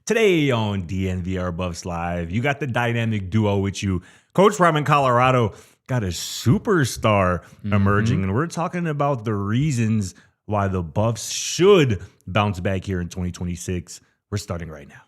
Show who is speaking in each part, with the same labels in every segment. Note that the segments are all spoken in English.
Speaker 1: Today on DNVR Buffs Live, you got the dynamic duo with you. Coach Prime in Colorado got a superstar emerging, and we're talking about the reasons why the Buffs should bounce back here in 2026. We're starting right now.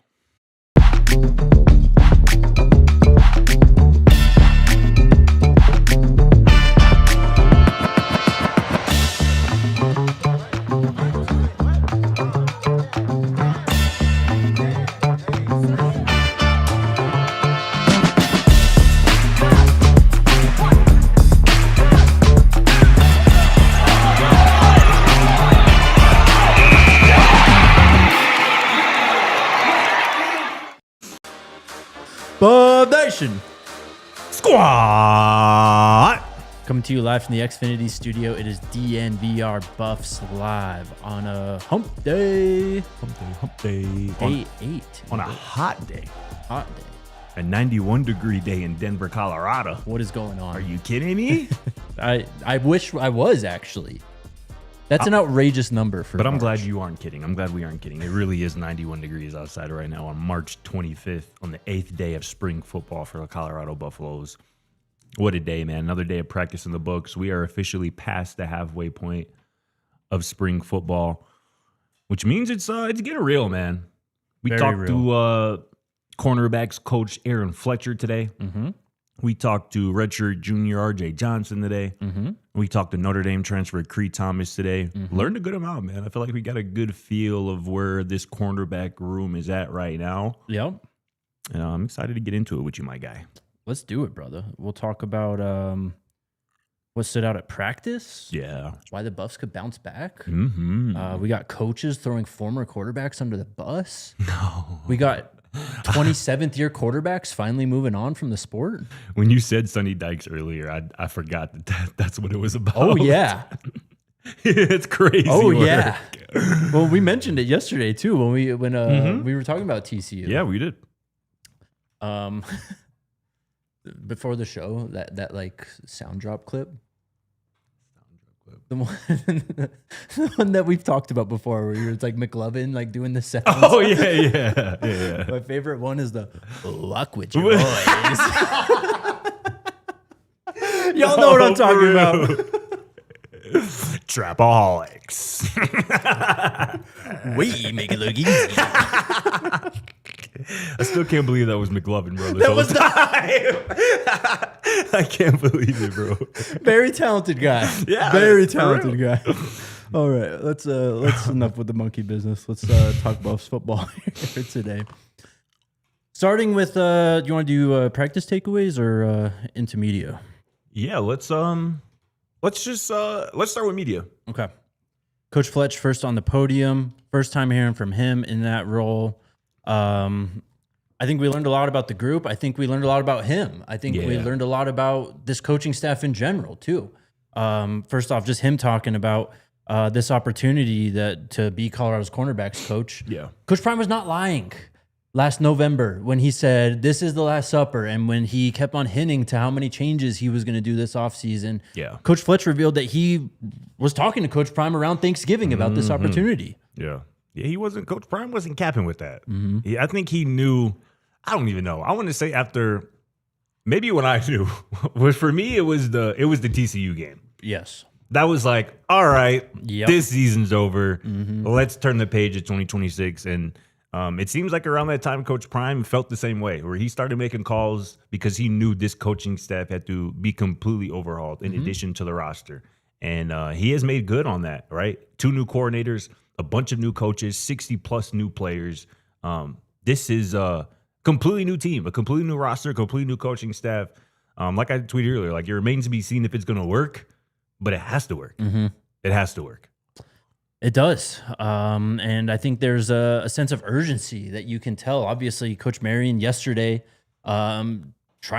Speaker 2: Buff Nation
Speaker 1: Squad!
Speaker 2: Coming to you live from the Xfinity studio. It is DNVR Buffs Live on a hump day.
Speaker 1: Hump day.
Speaker 2: Day 8.
Speaker 1: On a hot day.
Speaker 2: Hot day.
Speaker 1: A 91-degree day in Denver, Colorado.
Speaker 2: What is going on?
Speaker 1: Are you kidding me?
Speaker 2: I wish I was, actually. That's an outrageous number for
Speaker 1: But I'm
Speaker 2: March.
Speaker 1: glad you aren't kidding. I'm glad we aren't kidding. It really is 91 degrees outside right now on March 25th on the 8th day of spring football for the Colorado Buffaloes. What a day, man. Another day of practice in the books. We are officially past the halfway point of spring football, which means it's getting real, man. We talked to cornerbacks coach Aaron Fletcher today.
Speaker 2: Mm-hmm.
Speaker 1: We talked to redshirt junior RJ Johnson today.
Speaker 2: Mm-hmm.
Speaker 1: We talked to Notre Dame transfer Cree Thomas today. Mm-hmm. Learned a good amount, man. I feel like we got a good feel of where this cornerback room is at right now.
Speaker 2: Yep.
Speaker 1: And I'm excited to get into it with you, my guy.
Speaker 2: Let's do it, brother. We'll talk about what stood out at practice.
Speaker 1: Yeah.
Speaker 2: Why the Buffs could bounce back.
Speaker 1: Mm-hmm.
Speaker 2: We got coaches throwing former quarterbacks under the bus.
Speaker 1: No.
Speaker 2: We got 27th year quarterbacks finally moving on from the sport.
Speaker 1: When you said Sonny Dykes earlier, I forgot that's what it was about.
Speaker 2: Oh, yeah.
Speaker 1: It's crazy.
Speaker 2: Oh,
Speaker 1: work.
Speaker 2: yeah. Well, we mentioned it yesterday, too, when we were talking about TCU.
Speaker 1: Yeah, we did.
Speaker 2: Before the show, that like sound drop clip. The one that we've talked about before, where you're like McLovin, like doing the sounds.
Speaker 1: Oh yeah.
Speaker 2: My favorite one is the "Luck with your boys." Y'all know what I'm talking about.
Speaker 1: Trapaholics.
Speaker 2: We make it look easy.
Speaker 1: I still can't believe that was McLovin, bro.
Speaker 2: That was not.
Speaker 1: I can't believe it, bro.
Speaker 2: Very talented guy.
Speaker 1: Yeah,
Speaker 2: very
Speaker 1: for
Speaker 2: talented
Speaker 1: real.
Speaker 2: guy. All right, let's enough with the monkey business. Let's talk Buffs football here today. Starting with, do you want to do practice takeaways or into media?
Speaker 1: Yeah, let's start with media.
Speaker 2: Okay. Coach Fletcher first on the podium. First time hearing from him in that role. I think we learned a lot about the group. I think we learned a lot about him. I think we learned a lot about this coaching staff in general too. First off, just him talking about this opportunity to be Colorado's cornerbacks coach.
Speaker 1: Yeah.
Speaker 2: Coach Prime was not lying last November when he said this is the last supper, and when he kept on hinting to how many changes he was going to do this offseason.
Speaker 1: Yeah.
Speaker 2: Coach Fletcher revealed that he was talking to Coach Prime around Thanksgiving about this opportunity.
Speaker 1: Yeah. Yeah, Coach Prime wasn't capping with that. I think he knew, I don't even know. I want to say after, maybe what I knew was, for me, it was the TCU game.
Speaker 2: Yes.
Speaker 1: That was like, all right,
Speaker 2: Yep.
Speaker 1: this season's over. Let's turn the page at 2026. And it seems like around that time, Coach Prime felt the same way, where he started making calls because he knew this coaching staff had to be completely overhauled in addition to the roster. And he has made good on that, right? 2 new coordinators, a bunch of new coaches, 60-plus new players. This is a completely new team, a completely new roster, completely new coaching staff. Like I tweeted earlier, like it remains to be seen if it's going to work, but it has to work. It has to work.
Speaker 2: It does. And I think there's a sense of urgency that you can tell. Obviously, Coach Marion yesterday trying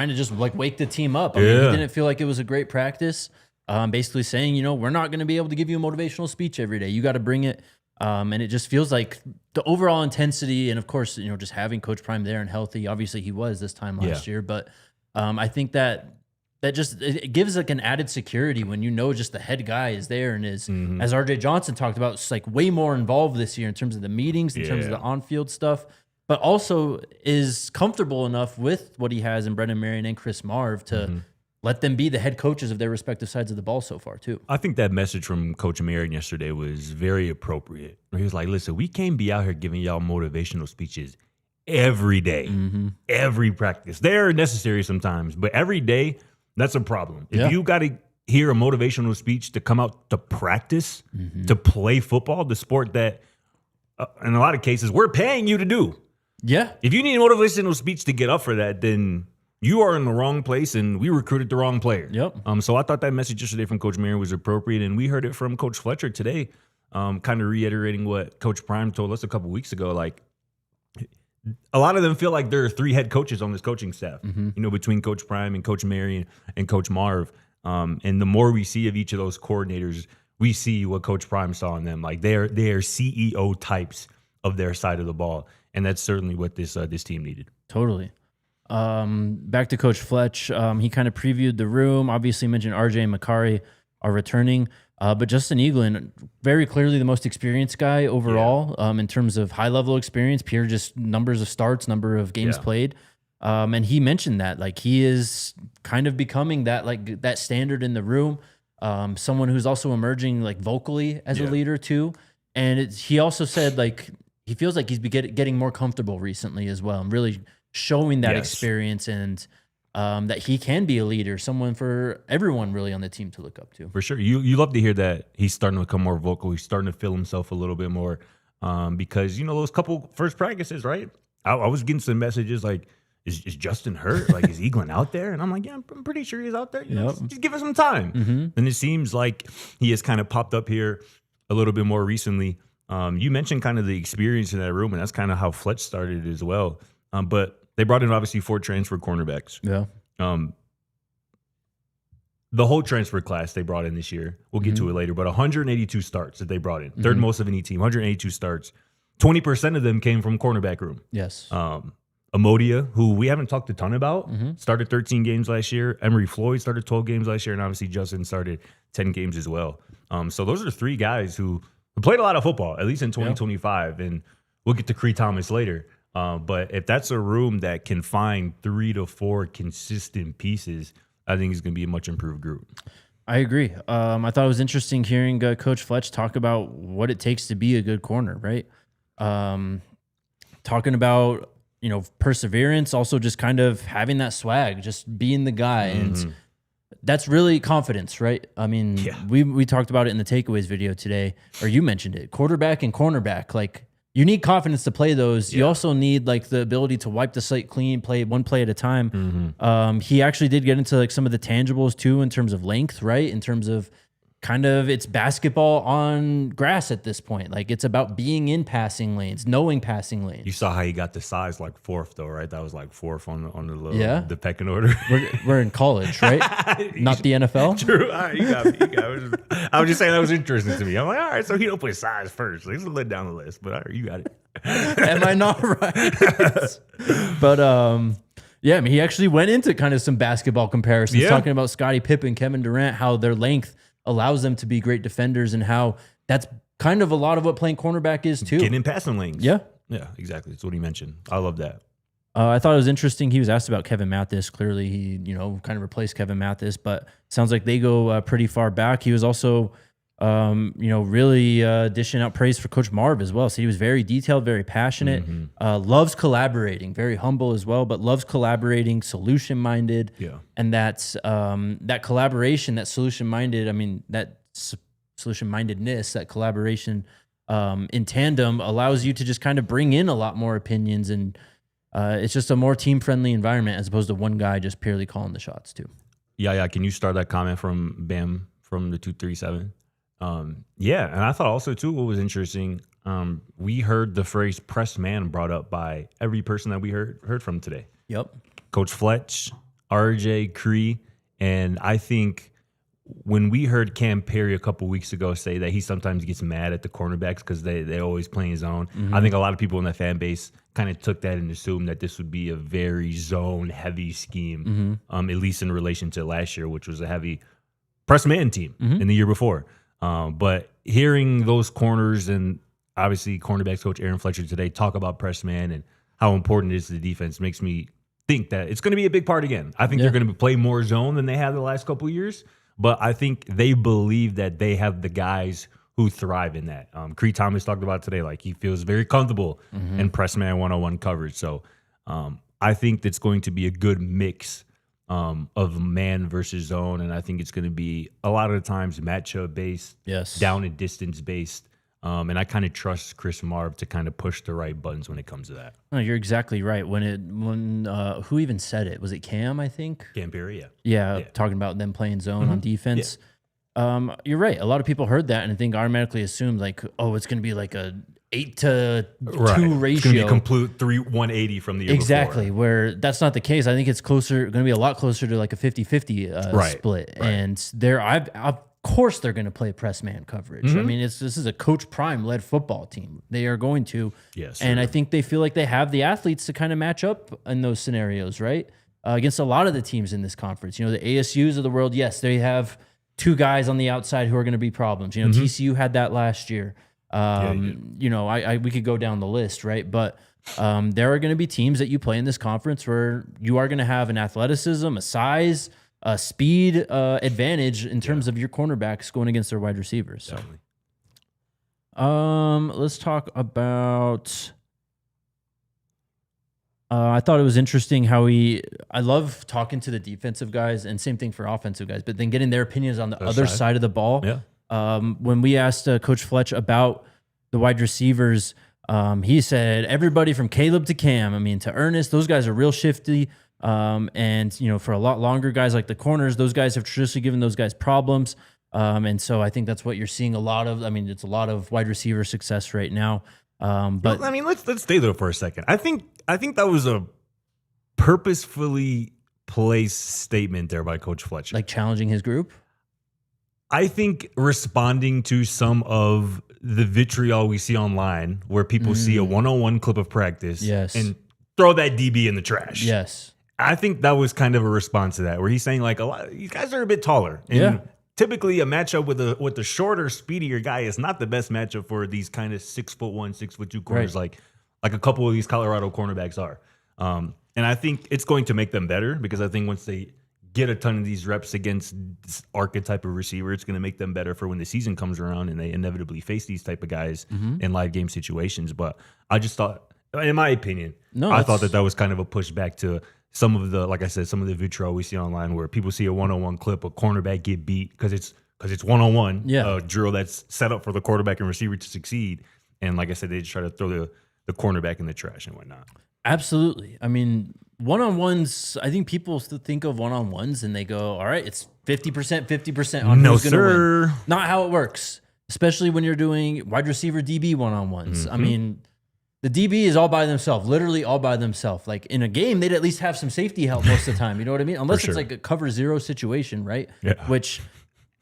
Speaker 2: to just like wake the team up. I mean, he didn't feel like it was a great practice. Basically saying, we're not going to be able to give you a motivational speech every day. You got to bring it. And it just feels like the overall intensity, and of course, just having Coach Prime there and healthy. Obviously, he was this time last year, but I think that just it gives like an added security when just the head guy is there and is, as RJ Johnson talked about, it's like way more involved this year in terms of the meetings, in terms of the on-field stuff. but also is comfortable enough with what he has in Brendan Marion and Chris Marv to let them be the head coaches of their respective sides of the ball so far, too.
Speaker 1: I think that message from Coach Marion yesterday was very appropriate. He was like, listen, we can't be out here giving y'all motivational speeches every day, every practice. They're necessary sometimes, but every day, that's a problem. If you got to hear a motivational speech to come out to practice, to play football, the sport that, in a lot of cases, we're paying you to do.
Speaker 2: Yeah.
Speaker 1: If you need a motivational speech to get up for that, then you are in the wrong place, and we recruited the wrong player.
Speaker 2: Yep.
Speaker 1: So I thought that message yesterday from Coach Marion was appropriate, and we heard it from Coach Fletcher today, kind of reiterating what Coach Prime told us a couple weeks ago. Like, a lot of them feel like there are 3 head coaches on this coaching staff, between Coach Prime and Coach Marion and Coach Marv. And the more we see of each of those coordinators, we see what Coach Prime saw in them. Like, they are CEO types of their side of the ball, and that's certainly what this team needed.
Speaker 2: Totally. Back to Coach Fletch. He kind of previewed the room. Obviously mentioned RJ and Makari are returning. But Justin Eaglin, very clearly the most experienced guy overall in terms of high-level experience, pure just numbers of starts, number of games played. And he mentioned that, like, he is kind of becoming that standard in the room, someone who's also emerging, like, vocally as a leader too. And he also said, like, he feels like he's getting more comfortable recently as well, and really showing that experience and that he can be a leader, someone for everyone really on the team to look up to.
Speaker 1: For sure. You love to hear that he's starting to become more vocal. He's starting to feel himself a little bit more because, those couple first practices, right? I was getting some messages like, is Justin hurt? Like, is Eaglin out there? And I'm like, yeah, I'm pretty sure he's out there. Just give us some time. And it seems like he has kind of popped up here a little bit more recently. You mentioned kind of the experience in that room, and that's kind of how Fletch started as well. But they brought in, obviously, 4 transfer cornerbacks.
Speaker 2: Yeah.
Speaker 1: The whole transfer class they brought in this year, we'll get to it later, but 182 starts that they brought in. Third most of any team, 182 starts. 20% of them came from cornerback room.
Speaker 2: Yes.
Speaker 1: Amodia, who we haven't talked a ton about, started 13 games last year. Emery Floyd started 12 games last year, and obviously Justin started 10 games as well. So those are 3 guys who played a lot of football, at least in 2025, and we'll get to Cree Thomas later. But if that's a room that can find 3 to 4 consistent pieces, I think it's going to be a much improved group.
Speaker 2: I agree. I thought it was interesting hearing Coach Fletch talk about what it takes to be a good corner, right? Talking about, perseverance, also just kind of having that swag, just being the guy. And that's really confidence, right? I mean, we talked about it in the takeaways video today, or you mentioned it, quarterback and cornerback. Like, you need confidence to play those. You also need, like, the ability to wipe the slate clean, play one play at a time. He actually did get into, like, some of the tangibles too in terms of length, right? In terms of kind of it's basketball on grass at this point. Like, it's about being in passing lanes, knowing passing lanes.
Speaker 1: You saw how he got the size like 4th though, right? That was like 4th on the little the pecking order.
Speaker 2: We're in college, right? Not the NFL.
Speaker 1: True. All right, you got me. I was just saying that was interesting to me. I'm like, all right, so he don't put size first. He's let down the list, but all right, you got it.
Speaker 2: Am I not right? But yeah, I mean, he actually went into kind of some basketball comparisons, talking about Scottie Pippen, Kevin Durant, how their length allows them to be great defenders, and how that's kind of a lot of what playing cornerback is too.
Speaker 1: Getting in passing lanes.
Speaker 2: Yeah,
Speaker 1: exactly. That's what he mentioned. I love that.
Speaker 2: I thought it was interesting. He was asked about Kevin Mathis. Clearly, he kind of replaced Kevin Mathis, but sounds like they go pretty far back. He was also, really dishing out praise for Coach Marv as well. So he was very detailed, very passionate, loves collaborating, very humble as well, but loves collaborating, solution-minded.
Speaker 1: Yeah.
Speaker 2: And that's that collaboration, that solution-minded, I mean, that solution-mindedness, that collaboration in tandem allows you to just kind of bring in a lot more opinions, and it's just a more team-friendly environment as opposed to one guy just purely calling the shots too.
Speaker 1: Yeah. Can you start that comment from Bam from the 237? And I thought also too what was interesting, we heard the phrase press man brought up by every person that we heard from today.
Speaker 2: Yep.
Speaker 1: Coach Fletch, RJ, Cree, and I think when we heard Cam Perry a couple weeks ago say that he sometimes gets mad at the cornerbacks because they always playing zone, I think a lot of people in the fan base kind of took that and assumed that this would be a very zone-heavy scheme, at least in relation to last year, which was a heavy press man team in the year before. But hearing those corners and obviously cornerbacks coach Aaron Fletcher today talk about press man and how important it is to the defense makes me think that it's going to be a big part again. I think they're going to play more zone than they have the last couple of years, but I think they believe that they have the guys who thrive in that. Cree Thomas talked about today, like he feels very comfortable in press man 101 coverage. So I think it's going to be a good mix of man versus zone, and I think it's going to be a lot of the times matchup based, down and distance based. And I kind of trust Chris Marv to kind of push the right buttons when it comes to that.
Speaker 2: No, you're exactly right. When who even said it? Was it Cam? I think
Speaker 1: Cam Perry,
Speaker 2: yeah, talking about them playing zone on defense. Yeah. You're right. A lot of people heard that and I think automatically assumed like, oh, it's going to be like a 8-to-2 ratio.
Speaker 1: It's going to be complete 180 from the year
Speaker 2: exactly
Speaker 1: before.
Speaker 2: Where that's not the case. I think it's going to be a lot closer to like a 50-50 split. Right. And of course they're going to play press man coverage. I mean, this is a Coach Prime led football team. They are going to. Yes. And I think they feel like they have the athletes to kind of match up in those scenarios, right? Against a lot of the teams in this conference. You know, the ASUs of the world, yes, they have 2 guys on the outside who are going to be problems. You know, TCU had that last year. You know, we could go down the list, right? But there are going to be teams that you play in this conference where you are going to have an athleticism, a size, a speed advantage in terms of your cornerbacks going against their wide receivers. So. Let's talk about. I thought it was interesting how I love talking to the defensive guys, and same thing for offensive guys, but then getting their opinions on the other side of the ball. Yeah. When we asked Coach Fletcher about the wide receivers, he said everybody from Caleb to Cam, I mean, to Ernest, those guys are real shifty. And, you know, for a lot longer guys like the corners, those guys have traditionally given those guys problems. And so I think that's what you're seeing a lot of. I mean, it's a lot of wide receiver success right now. But
Speaker 1: well, I mean, let's stay there for a second. I think that was a purposefully placed statement there by Coach Fletcher.
Speaker 2: Like challenging his group?
Speaker 1: I think responding to some of the vitriol we see online where people see a one-on-one clip of practice and throw that DB in the trash.
Speaker 2: Yes.
Speaker 1: I think that was kind of a response to that, where he's saying like a lot. You guys are a bit taller, and typically a matchup with a shorter, speedier guy is not the best matchup for these kind of 6'1", 6'2" corners like a couple of these Colorado cornerbacks are. And I think it's going to make them better because I think once they get a ton of these reps against this archetype of receiver, it's going to make them better for when the season comes around and they inevitably face these type of guys in live game situations. But I just thought, in my opinion, I thought that was kind of a pushback to some of the, like I said, some of the vitriol we see online where people see a one-on-one clip, a cornerback get beat because it's one-on-one, a drill that's set up for the quarterback and receiver to succeed. And like I said, they just try to throw the cornerback in the trash and whatnot.
Speaker 2: Absolutely. I mean, one-on-ones, I think people still think of one-on-ones and they go, all right, it's 50%, 50% on who's going to win. Not how it works, especially when you're doing wide receiver DB one-on-ones. I mean, the DB is all by themselves, literally all by themselves. Like in a game, they'd at least have some safety help most of the time. You know what I mean? Unless it's like a cover zero situation, right? Yeah. Which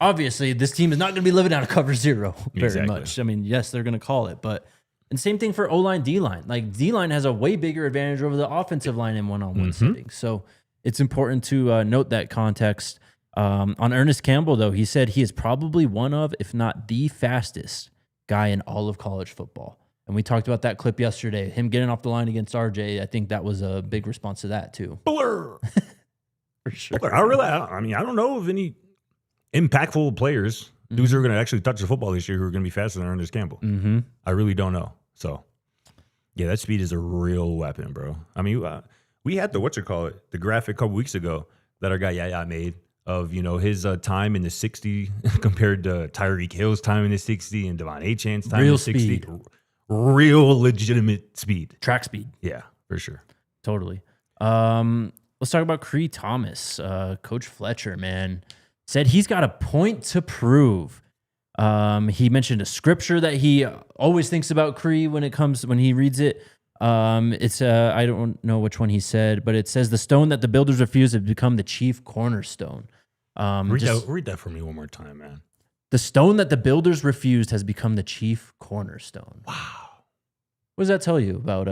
Speaker 2: obviously this team is not going to be living out of cover zero very much. I mean, yes, they're going to call it, but and same thing for O-line, D-line. Like D-line has a way bigger advantage over the offensive line in one-on-one settings. So it's important to note that context. On Ernest Campbell, though, he said he is probably one of, if not the fastest guy in all of college football. And we talked about that clip yesterday. Him getting off the line against RJ, I think that was a big response to that too.
Speaker 1: Blur.
Speaker 2: For sure.
Speaker 1: Blur. I don't know of any impactful players, dudes who are going to actually touch the football this year who are going to be faster than Ernest Campbell. I really don't know. So, yeah, that speed is a real weapon, bro. I mean, we had the graphic a couple weeks ago that our guy Yaya made of, you know, his time in the 60 compared to Tyreek Hill's time in the 60 and Devon Achan's time in the 60. Real legitimate speed.
Speaker 2: Track speed.
Speaker 1: Yeah, for sure.
Speaker 2: Totally. Let's talk about Cree Thomas. Coach Fletcher, man, said he's got a point to prove. He mentioned a scripture that he always thinks about Cree when he reads it. It's I don't know which one he said, but it says the stone that the builders refused has become the chief cornerstone.
Speaker 1: Read that for me one more time, man.
Speaker 2: The stone that the builders refused has become the chief cornerstone.
Speaker 1: Wow.
Speaker 2: What does that tell you about,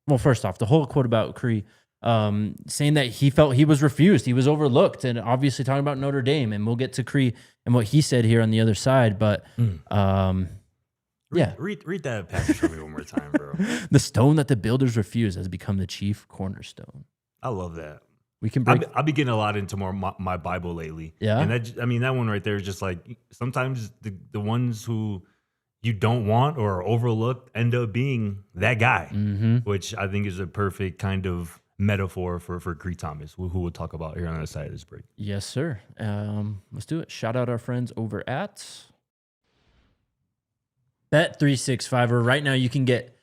Speaker 2: well, first off, the whole quote about Cree, saying that he felt he was refused, he was overlooked, and obviously talking about Notre Dame, and we'll get to Cree and what he said here on the other side, but
Speaker 1: Read that passage for me one more time, bro.
Speaker 2: The stone that the builders refuse has become the chief cornerstone.
Speaker 1: I love that.
Speaker 2: We can break.
Speaker 1: I've been getting a lot into more my Bible lately.
Speaker 2: Yeah.
Speaker 1: And that one right there is just like sometimes the ones who you don't want or are overlooked end up being that guy, which I think is a perfect kind of metaphor for Cree Thomas, who we'll talk about here on the side of this break.
Speaker 2: Yes, sir. Let's do it. Shout out our friends over at Bet365. Where right now you can get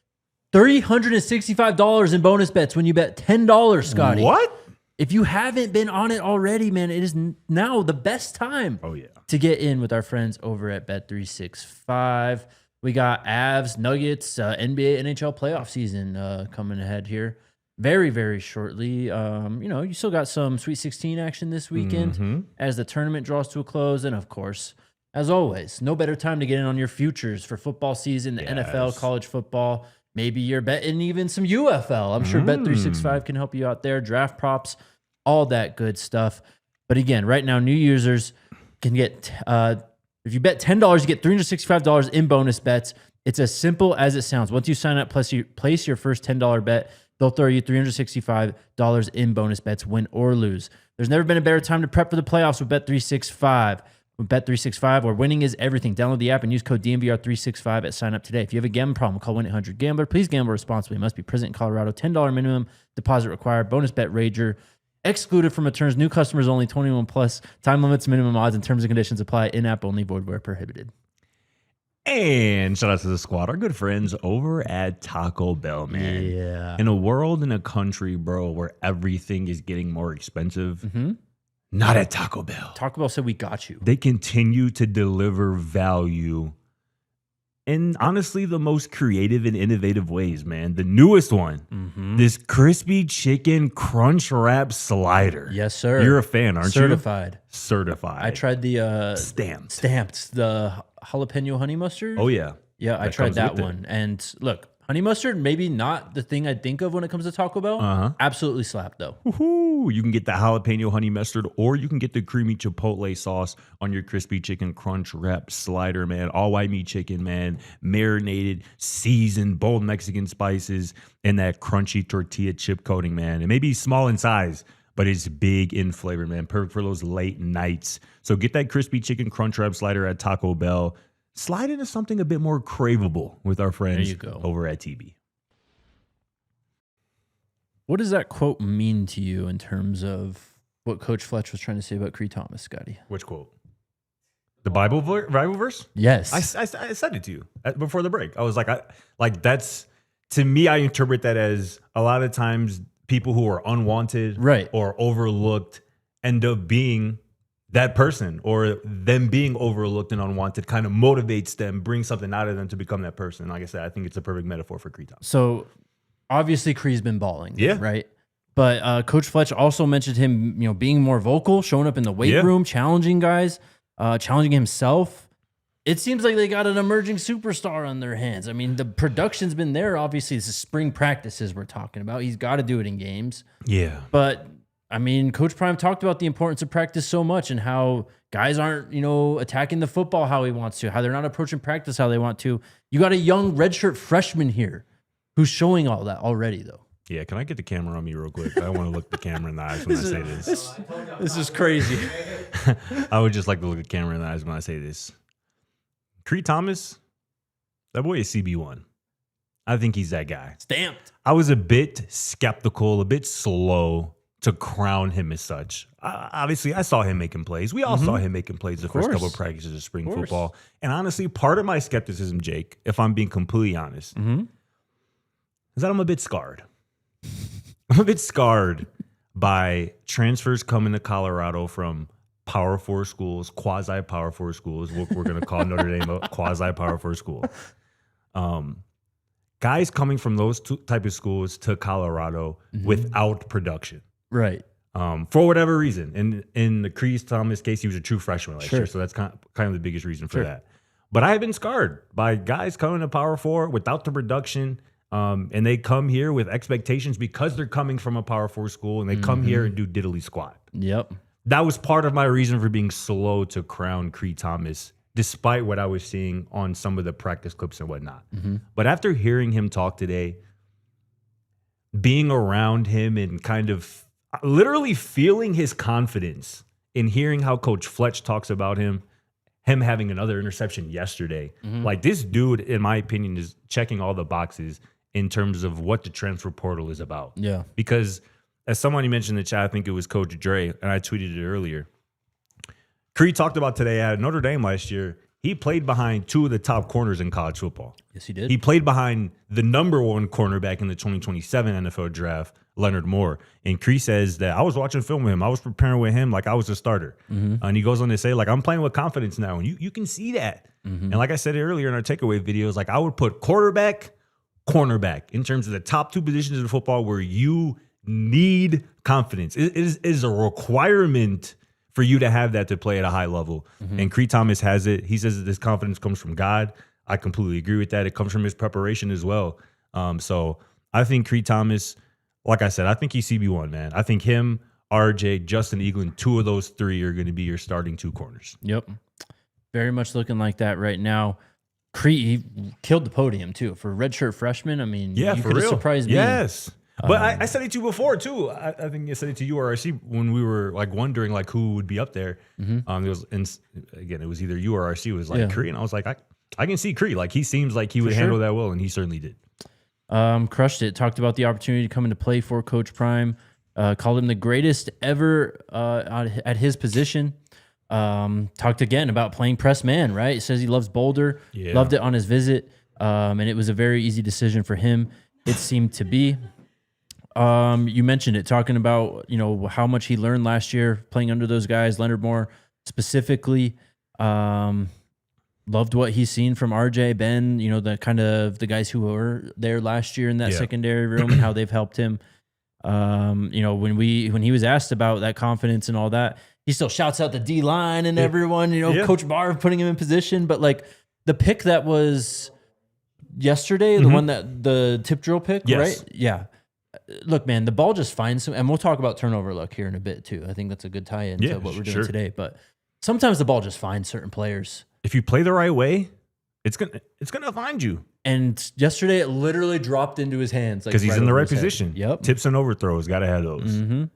Speaker 2: $365 in bonus bets when you bet $10, Scotty.
Speaker 1: What?
Speaker 2: If you haven't been on it already, man, it is now the best time to get in with our friends over at Bet365. We got Avs, Nuggets, NBA, NHL playoff season coming ahead here very, very shortly. You still got some Sweet 16 action this weekend as the tournament draws to a close. And, of course, as always, no better time to get in on your futures for football season, the NFL, college football. Maybe you're betting even some UFL. I'm sure Bet365 can help you out there. Draft props, all that good stuff. But again, right now, new users can get, if you bet $10, you get $365 in bonus bets. It's as simple as it sounds. Once you sign up, plus you place your first $10 bet, they'll throw you $365 in bonus bets, win or lose. There's never been a better time to prep for the playoffs with Bet365. With Bet365, where winning is everything. Download the app and use code DNVR365 at sign up today. If you have a gambling problem, call 1-800-GAMBLER. Please gamble responsibly. Must be present in Colorado. $10 minimum deposit required. Bonus bet wager excluded from returns. New customers only. 21 plus. Time limits, minimum odds, and terms and conditions apply. In-app only. Void where prohibited.
Speaker 1: And shout out to the squad, our good friends over at Taco Bell, man.
Speaker 2: Yeah.
Speaker 1: In a world, in a country, bro, where everything is getting more expensive, not at Taco Bell.
Speaker 2: Taco Bell said we got you.
Speaker 1: They continue to deliver value in, honestly, the most creative and innovative ways, man. The newest one, this crispy chicken crunch wrap slider.
Speaker 2: Yes, sir.
Speaker 1: You're a fan, aren't
Speaker 2: Certified.
Speaker 1: you? Certified.
Speaker 2: I tried the
Speaker 1: stamped,
Speaker 2: the jalapeno honey mustard.
Speaker 1: Oh, yeah.
Speaker 2: Yeah, I tried that one. And look, honey mustard, maybe not the thing I think of when it comes to Taco Bell. Absolutely slapped, though.
Speaker 1: Woohoo! You can get the jalapeno honey mustard, or you can get the creamy chipotle sauce on your crispy chicken crunch wrap slider, man. All white meat chicken, man. Marinated, seasoned, bold Mexican spices, and that crunchy tortilla chip coating, man. It may be small in size, but it's big in flavor, man. Perfect for those late nights. So get that crispy chicken crunch wrap slider at Taco Bell. Slide into something a bit more craveable with our friends over at TB.
Speaker 2: What does that quote mean to you in terms of what Coach Fletcher was trying to say about Cree Thomas, Scotty?
Speaker 1: Which quote? The Bible verse?
Speaker 2: Yes.
Speaker 1: I said it to you before the break. I was like, that's, to me, I interpret that as a lot of times people who are unwanted or overlooked end up being that person, or them being overlooked and unwanted kind of motivates them, brings something out of them to become that person. Like I said, I think it's a perfect metaphor for Cree Thomas.
Speaker 2: So obviously Cree's been balling, right? But Coach Fletcher also mentioned him, being more vocal, showing up in the weight room, challenging guys, challenging himself. It seems like they got an emerging superstar on their hands. I mean, the production's been there. Obviously, it's the spring practices we're talking about. He's got to do it in games.
Speaker 1: Yeah.
Speaker 2: But I mean, Coach Prime talked about the importance of practice so much and how guys aren't, attacking the football how he wants to, how they're not approaching practice how they want to. You got a young redshirt freshman here who's showing all that already, though.
Speaker 1: Yeah, can I get the camera on me real quick? I want to look the camera in the eyes when I say this.
Speaker 2: This is crazy.
Speaker 1: I would just like to look the camera in the eyes when I say this. Cree Thomas, that boy is CB1. I think he's that guy.
Speaker 2: Stamped.
Speaker 1: I was a bit skeptical, a bit slow to crown him as such. Obviously, I saw him making plays. We all saw him making plays the first couple of practices of spring football. And honestly, part of my skepticism, Jake, if I'm being completely honest, is that I'm a bit scarred. I'm a bit scarred by transfers coming to Colorado from Power 4 schools, quasi-Power 4 schools. We're going to call Notre Dame a quasi-Power 4 school. Guys coming from those type of schools to Colorado without production.
Speaker 2: Right.
Speaker 1: For whatever reason. In the Cree Thomas case, he was a true freshman last year, so that's kind of the biggest reason for that. But I have been scarred by guys coming to Power 4 without the production, and they come here with expectations because they're coming from a Power 4 school, and they come here and do diddly squat.
Speaker 2: Yep.
Speaker 1: That was part of my reason for being slow to crown Cree Thomas despite what I was seeing on some of the practice clips and whatnot. But after hearing him talk today, being around him and kind of literally feeling his confidence in hearing how Coach Fletch talks about him having another interception yesterday. Like, this dude, in my opinion, is checking all the boxes in terms of what the transfer portal is about.
Speaker 2: Yeah.
Speaker 1: Because as someone you mentioned in the chat, I think it was Coach Dre, and I tweeted it earlier. Cree talked about today at Notre Dame last year. He played behind two of the top corners in college football.
Speaker 2: Yes, he did.
Speaker 1: He played behind the number one cornerback in the 2027 NFL draft, Leonard Moore. And Cree says that I was watching film with him. I was preparing with him like I was a starter. And he goes on to say, like, I'm playing with confidence now. And you can see that. And like I said earlier in our takeaway videos, like, I would put quarterback, cornerback in terms of the top two positions in football where you need confidence. It is a requirement for you to have that to play at a high level. And Cree Thomas has it. He says that this confidence comes from God. I completely agree with that. It comes from his preparation as well. So I think Cree Thomas, like I said, I think he's CB1, man. I think him, RJ, Justin Eaglin, two of those three are going to be your starting two corners.
Speaker 2: Yep. Very much looking like that right now. Cree killed the podium, too. For redshirt freshman, I mean,
Speaker 1: Yeah,
Speaker 2: you
Speaker 1: for
Speaker 2: could have
Speaker 1: real.
Speaker 2: surprised me.
Speaker 1: Yes. But I said it to you before, too. I think I said it to you or RC when we were, like, wondering, like, who would be up there. It was, and again, it was either you or RC was like, Cree. And I was like, I can see Cree. Like, he seems like he would handle that well, and he certainly did.
Speaker 2: Crushed it. Talked about the opportunity to come into play for Coach Prime. Called him the greatest ever at his position. Talked again about playing press man, right? He says he loves Boulder.
Speaker 1: Yeah.
Speaker 2: Loved it on his visit. And it was a very easy decision for him. It seemed to be. You mentioned it, talking about, you know, how much he learned last year playing under those guys, Leonard Moore specifically. Loved what he's seen from RJ, Ben, you know, the kind of the guys who were there last year in that secondary room and how they've helped him. You know, when he was asked about that confidence and all that, he still shouts out the D line and everyone, you know, Coach Barr putting him in position. But like the pick that was yesterday, the one that the tip drill pick, right? Yeah. Look, man, the ball just finds some, and we'll talk about turnover luck here in a bit too. I think that's a good tie-in to what we're doing today. But sometimes the ball just finds certain players.
Speaker 1: If you play the right way, it's gonna find you.
Speaker 2: And yesterday, it literally dropped into his hands
Speaker 1: because he's in the right position.
Speaker 2: Yep.
Speaker 1: Tips and overthrows, got to have those.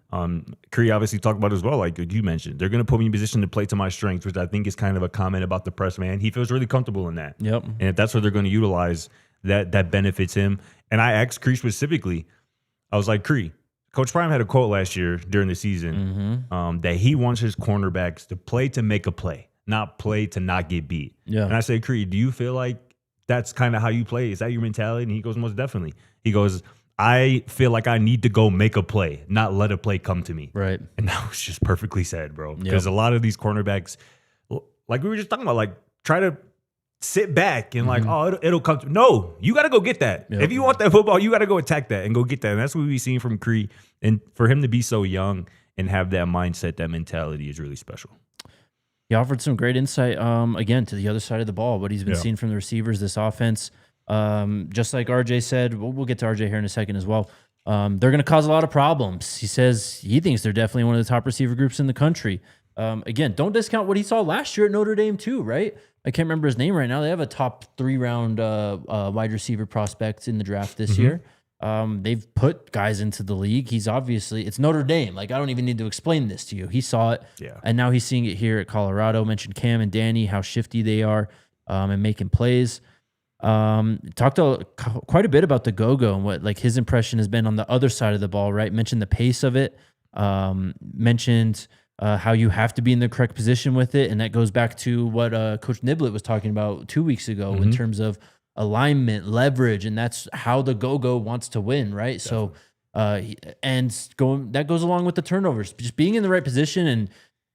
Speaker 1: Cree obviously talked about as well, like you mentioned. They're going to put me in position to play to my strengths, which I think is kind of a comment about the press man. He feels really comfortable in that.
Speaker 2: Yep.
Speaker 1: And if that's what they're going to utilize, that benefits him. And I asked Cree specifically, I was like, Cree, Coach Prime had a quote last year during the season that he wants his cornerbacks to play to make a play, not play to not get beat. Yeah. And I said, Cree, do you feel like that's kind of how you play? Is that your mentality? And he goes, most definitely. He goes, I feel like I need to go make a play, not let a play come to me.
Speaker 2: Right.
Speaker 1: And that was just perfectly said, bro. Because a lot of these cornerbacks, like we were just talking about, like try to sit back and like, oh, it'll come to me. No, you got to go get that. If you want that football, you got to go attack that and go get that. And that's what we've seen from Cree. And for him to be so young and have that mindset, that mentality is really special.
Speaker 2: He offered some great insight, again, to the other side of the ball, what he's been seeing from the receivers, this offense. Just like RJ said, we'll get to RJ here in a second as well. They're going to cause a lot of problems. He says he thinks they're definitely one of the top receiver groups in the country. Again, don't discount what he saw last year at Notre Dame too, right? I can't remember his name right now. They have a top 3-round wide receiver prospect in the draft this year. They've put guys into the league. He's obviously, it's Notre Dame. Like, I don't even need to explain this to you. He saw it, and now he's seeing it here at Colorado. Mentioned Cam and Danny, how shifty they are and making plays. Talked quite a bit about the go-go and what like his impression has been on the other side of the ball, right? Mentioned the pace of it. Mentioned how you have to be in the correct position with it, and that goes back to what Coach Niblett was talking about 2 weeks ago in terms of alignment, leverage, and that's how the go-go wants to win, right? Definitely. So, that goes along with the turnovers, just being in the right position. And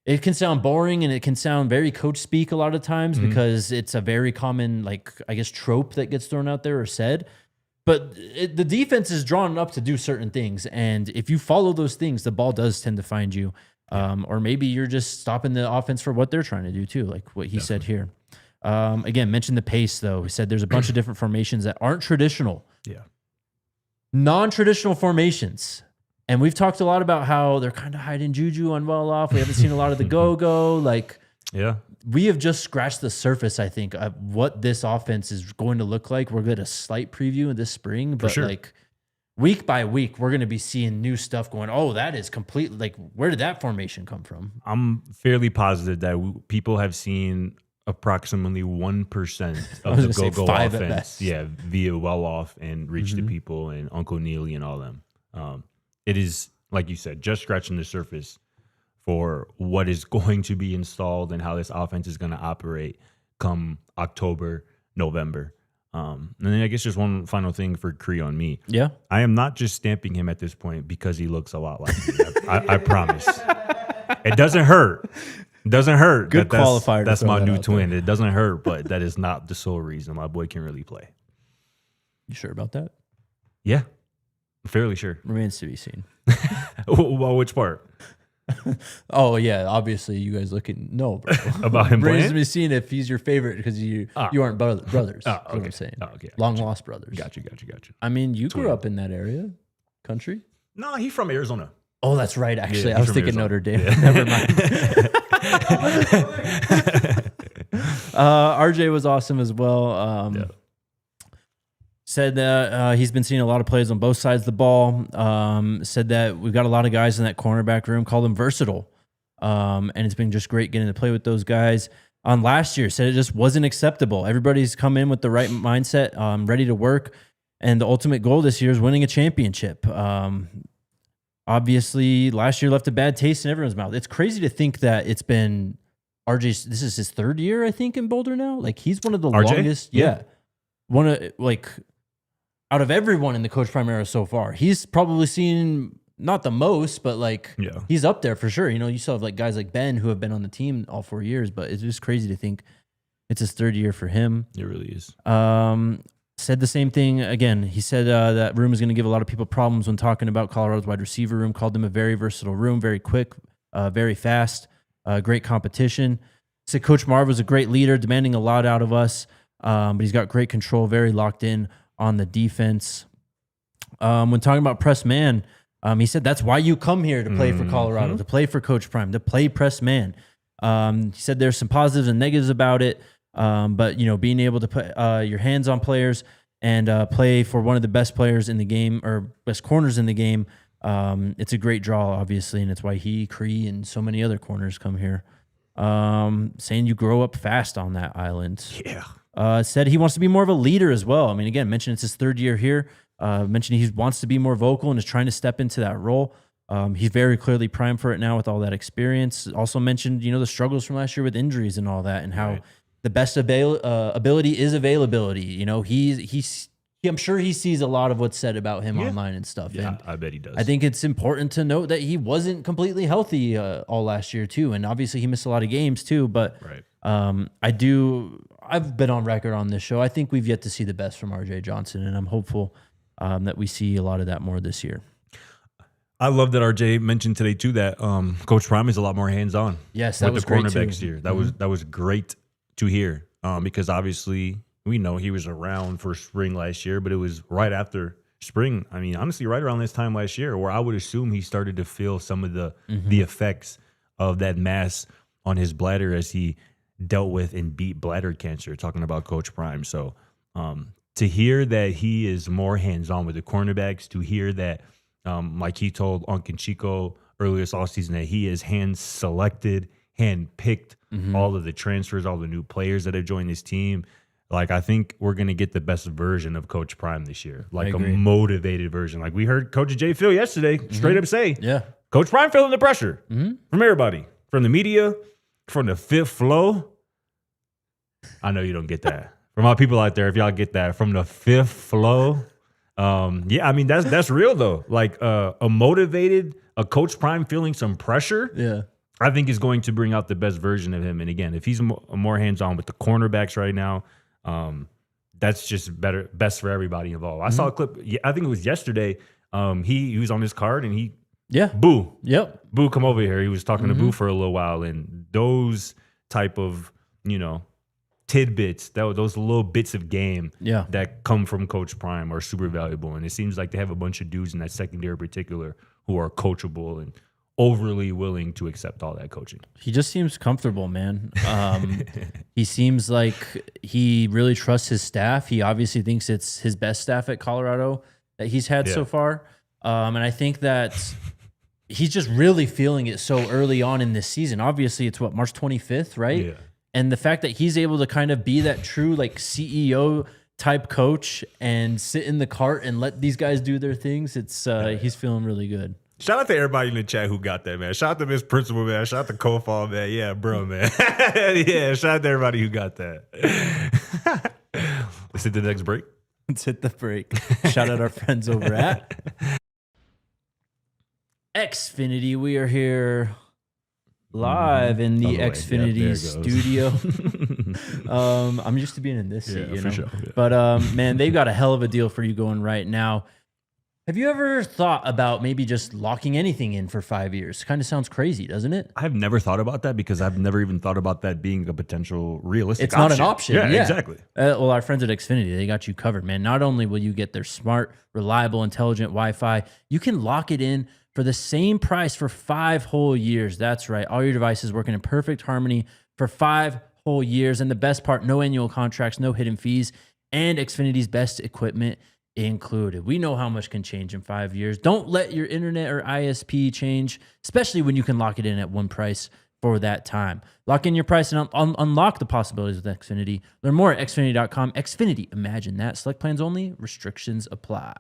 Speaker 2: it can sound boring and it can sound very coach speak a lot of times because it's a very common, like, I guess, trope that gets thrown out there or said. But the defense is drawn up to do certain things, and if you follow those things, the ball does tend to find you. Or maybe you're just stopping the offense for what they're trying to do too, like what he said here. Again, mentioned the pace, though. He said there's a bunch of different formations that aren't traditional. Yeah. Non-traditional formations. And we've talked a lot about how they're kind of hiding juju on well off. We haven't seen a lot of the go-go. Like,
Speaker 1: Yeah.
Speaker 2: We have just scratched the surface, I think, of what this offense is going to look like. We'll get a slight preview this spring, but like week by week, we're going to be seeing new stuff going, oh, that is completely like, where did that formation come from?
Speaker 1: I'm fairly positive that people have seen approximately 1% of the go-go offense. Yeah, via well-off and reach to people and Uncle Neely and all them. It is, like you said, just scratching the surface for what is going to be installed and how this offense is going to operate come October, November. And then I guess just one final thing for Cree on me.
Speaker 2: Yeah.
Speaker 1: I am not just stamping him at this point because he looks a lot like me. I promise. It doesn't hurt. It doesn't hurt.
Speaker 2: Good qualifier.
Speaker 1: That's my new twin. It doesn't hurt, but that is not the sole reason my boy can really play.
Speaker 2: You sure about that?
Speaker 1: Yeah. I'm fairly sure.
Speaker 2: Remains to be seen.
Speaker 1: Well, which part?
Speaker 2: Oh yeah, obviously you guys looking bro.
Speaker 1: About him
Speaker 2: Remains
Speaker 1: playing?
Speaker 2: to be seen if he's your favorite because you aren't brothers. That's what I'm saying.
Speaker 1: Okay.
Speaker 2: Long lost brothers.
Speaker 1: Got you.
Speaker 2: I mean, you grew up in that area, country.
Speaker 1: No, he's from Arizona.
Speaker 2: Oh, that's right. Actually,
Speaker 1: Yeah,
Speaker 2: I was thinking
Speaker 1: Arizona.
Speaker 2: Notre Dame. Yeah. Never mind. RJ was awesome as well. Said that he's been seeing a lot of plays on both sides of the ball. Said that we've got a lot of guys in that cornerback room, called them versatile. And it's been just great getting to play with those guys. On last year, said it just wasn't acceptable. Everybody's come in with the right mindset, ready to work. And the ultimate goal this year is winning a championship. Obviously, last year left a bad taste in everyone's mouth. It's crazy to think that it's been RJ's, this is his third year, I think, in Boulder now. Like, he's one of the longest. Yeah. One of, like, out of everyone in the Coach Prime era so far, he's probably seen not the most, but like he's up there for sure. You know, you still have like guys like Ben who have been on the team all 4 years, but it's just crazy to think it's his third year for him.
Speaker 1: It really is.
Speaker 2: Said the same thing again. He said that room is going to give a lot of people problems when talking about Colorado's wide receiver room. Called them a very versatile room, very quick, very fast, great competition. Said Coach Marv was a great leader, demanding a lot out of us, but he's got great control, very locked in on the defense. When talking about press man, he said that's why you come here to play for Colorado, to play for Coach Prime, to play press man. He said there's some positives and negatives about it, but you know, being able to put your hands on players and play for one of the best players in the game or best corners in the game, it's a great draw, obviously, and it's why he, Cree, and so many other corners come here. Saying you grow up fast on that island.
Speaker 1: Yeah.
Speaker 2: Said he wants to be more of a leader as well. I mean, again, mentioned it's his third year here. Mentioned he wants to be more vocal and is trying to step into that role. He's very clearly primed for it now with all that experience. Also mentioned, you know, the struggles from last year with injuries and all that, and how the best ability is availability. You know, I'm sure he sees a lot of what's said about him online and stuff.
Speaker 1: Yeah,
Speaker 2: and
Speaker 1: I bet he does.
Speaker 2: I think it's important to note that he wasn't completely healthy all last year too, and obviously he missed a lot of games too. But I've been on record on this show. I think we've yet to see the best from RJ Johnson, and I'm hopeful that we see a lot of that more this year.
Speaker 1: I love that RJ mentioned today too that Coach Prime is a lot more hands-on.
Speaker 2: Yes, that
Speaker 1: with
Speaker 2: was
Speaker 1: the
Speaker 2: great
Speaker 1: cornerbacks
Speaker 2: too.
Speaker 1: here. That was great to hear because obviously we know he was around for spring last year, but it was right after spring. I mean, honestly, right around this time last year, where I would assume he started to feel some of the effects of that mass on his bladder as he dealt with and beat bladder cancer, talking about Coach Prime. So to hear that he is more hands-on with the cornerbacks, to hear that, like he told Unc and Chico earlier this offseason, that he is hand-selected, hand-picked all of the transfers, all the new players that have joined his team. Like, I think we're going to get the best version of Coach Prime this year, like a motivated version. Like we heard Coach J. Phil yesterday straight up say, Coach Prime feeling the pressure from everybody, from the media, from the fifth flow. I know you don't get that. From all people out there, if y'all get that, from the fifth flow. Yeah, I mean, that's real though. Like a motivated, a Coach Prime feeling some pressure. I think is going to bring out the best version of him. And again, if he's more hands-on with the cornerbacks right now, that's just best for everybody involved. I saw a clip. I think it was yesterday. He was on his card and he, Boo. Boo, come over here. He was talking to Boo for a little while, and those type of, you know, tidbits, those little bits of game that come from Coach Prime are super valuable. And it seems like they have a bunch of dudes in that secondary in particular who are coachable and overly willing to accept all that coaching.
Speaker 2: He just seems comfortable, man. He seems like he really trusts his staff. He obviously thinks it's his best staff at Colorado that he's had so far. And I think that he's just really feeling it so early on in this season. Obviously, it's March 25th, right?
Speaker 1: Yeah.
Speaker 2: And the fact that he's able to kind of be that true like CEO type coach and sit in the cart and let these guys do their things, it's he's feeling really good.
Speaker 1: Shout out to everybody in the chat who got that, man. Shout out to Miss Principal, man. Shout out to Kofal, man. Yeah, bro, man. Yeah, shout out to everybody who got that. Let's hit the next break.
Speaker 2: Let's hit the break. Shout out our friends over at Xfinity. We are here live in the Xfinity studio. I'm used to being in this seat, you know.
Speaker 1: Sure, yeah.
Speaker 2: But man, they've got a hell of a deal for you going right now. Have you ever thought about maybe just locking anything in for 5 years? Kind of sounds crazy, doesn't it?
Speaker 1: I've never thought about that because I've never even thought about that being a potential realistic
Speaker 2: It's not an option.
Speaker 1: Yeah, exactly.
Speaker 2: Well, our friends at Xfinity, they got you covered, man. Not only will you get their smart, reliable, intelligent Wi-Fi, you can lock it in for the same price for 5 whole years. That's right. All your devices working in perfect harmony for 5 whole years. And the best part, no annual contracts, no hidden fees, and Xfinity's best equipment included. We know how much can change in 5 years. Don't let your internet or ISP change, especially when you can lock it in at one price for that time. Lock in your price and unlock the possibilities with Xfinity. Learn more at xfinity.com. Xfinity, imagine that. Select plans only. Restrictions apply.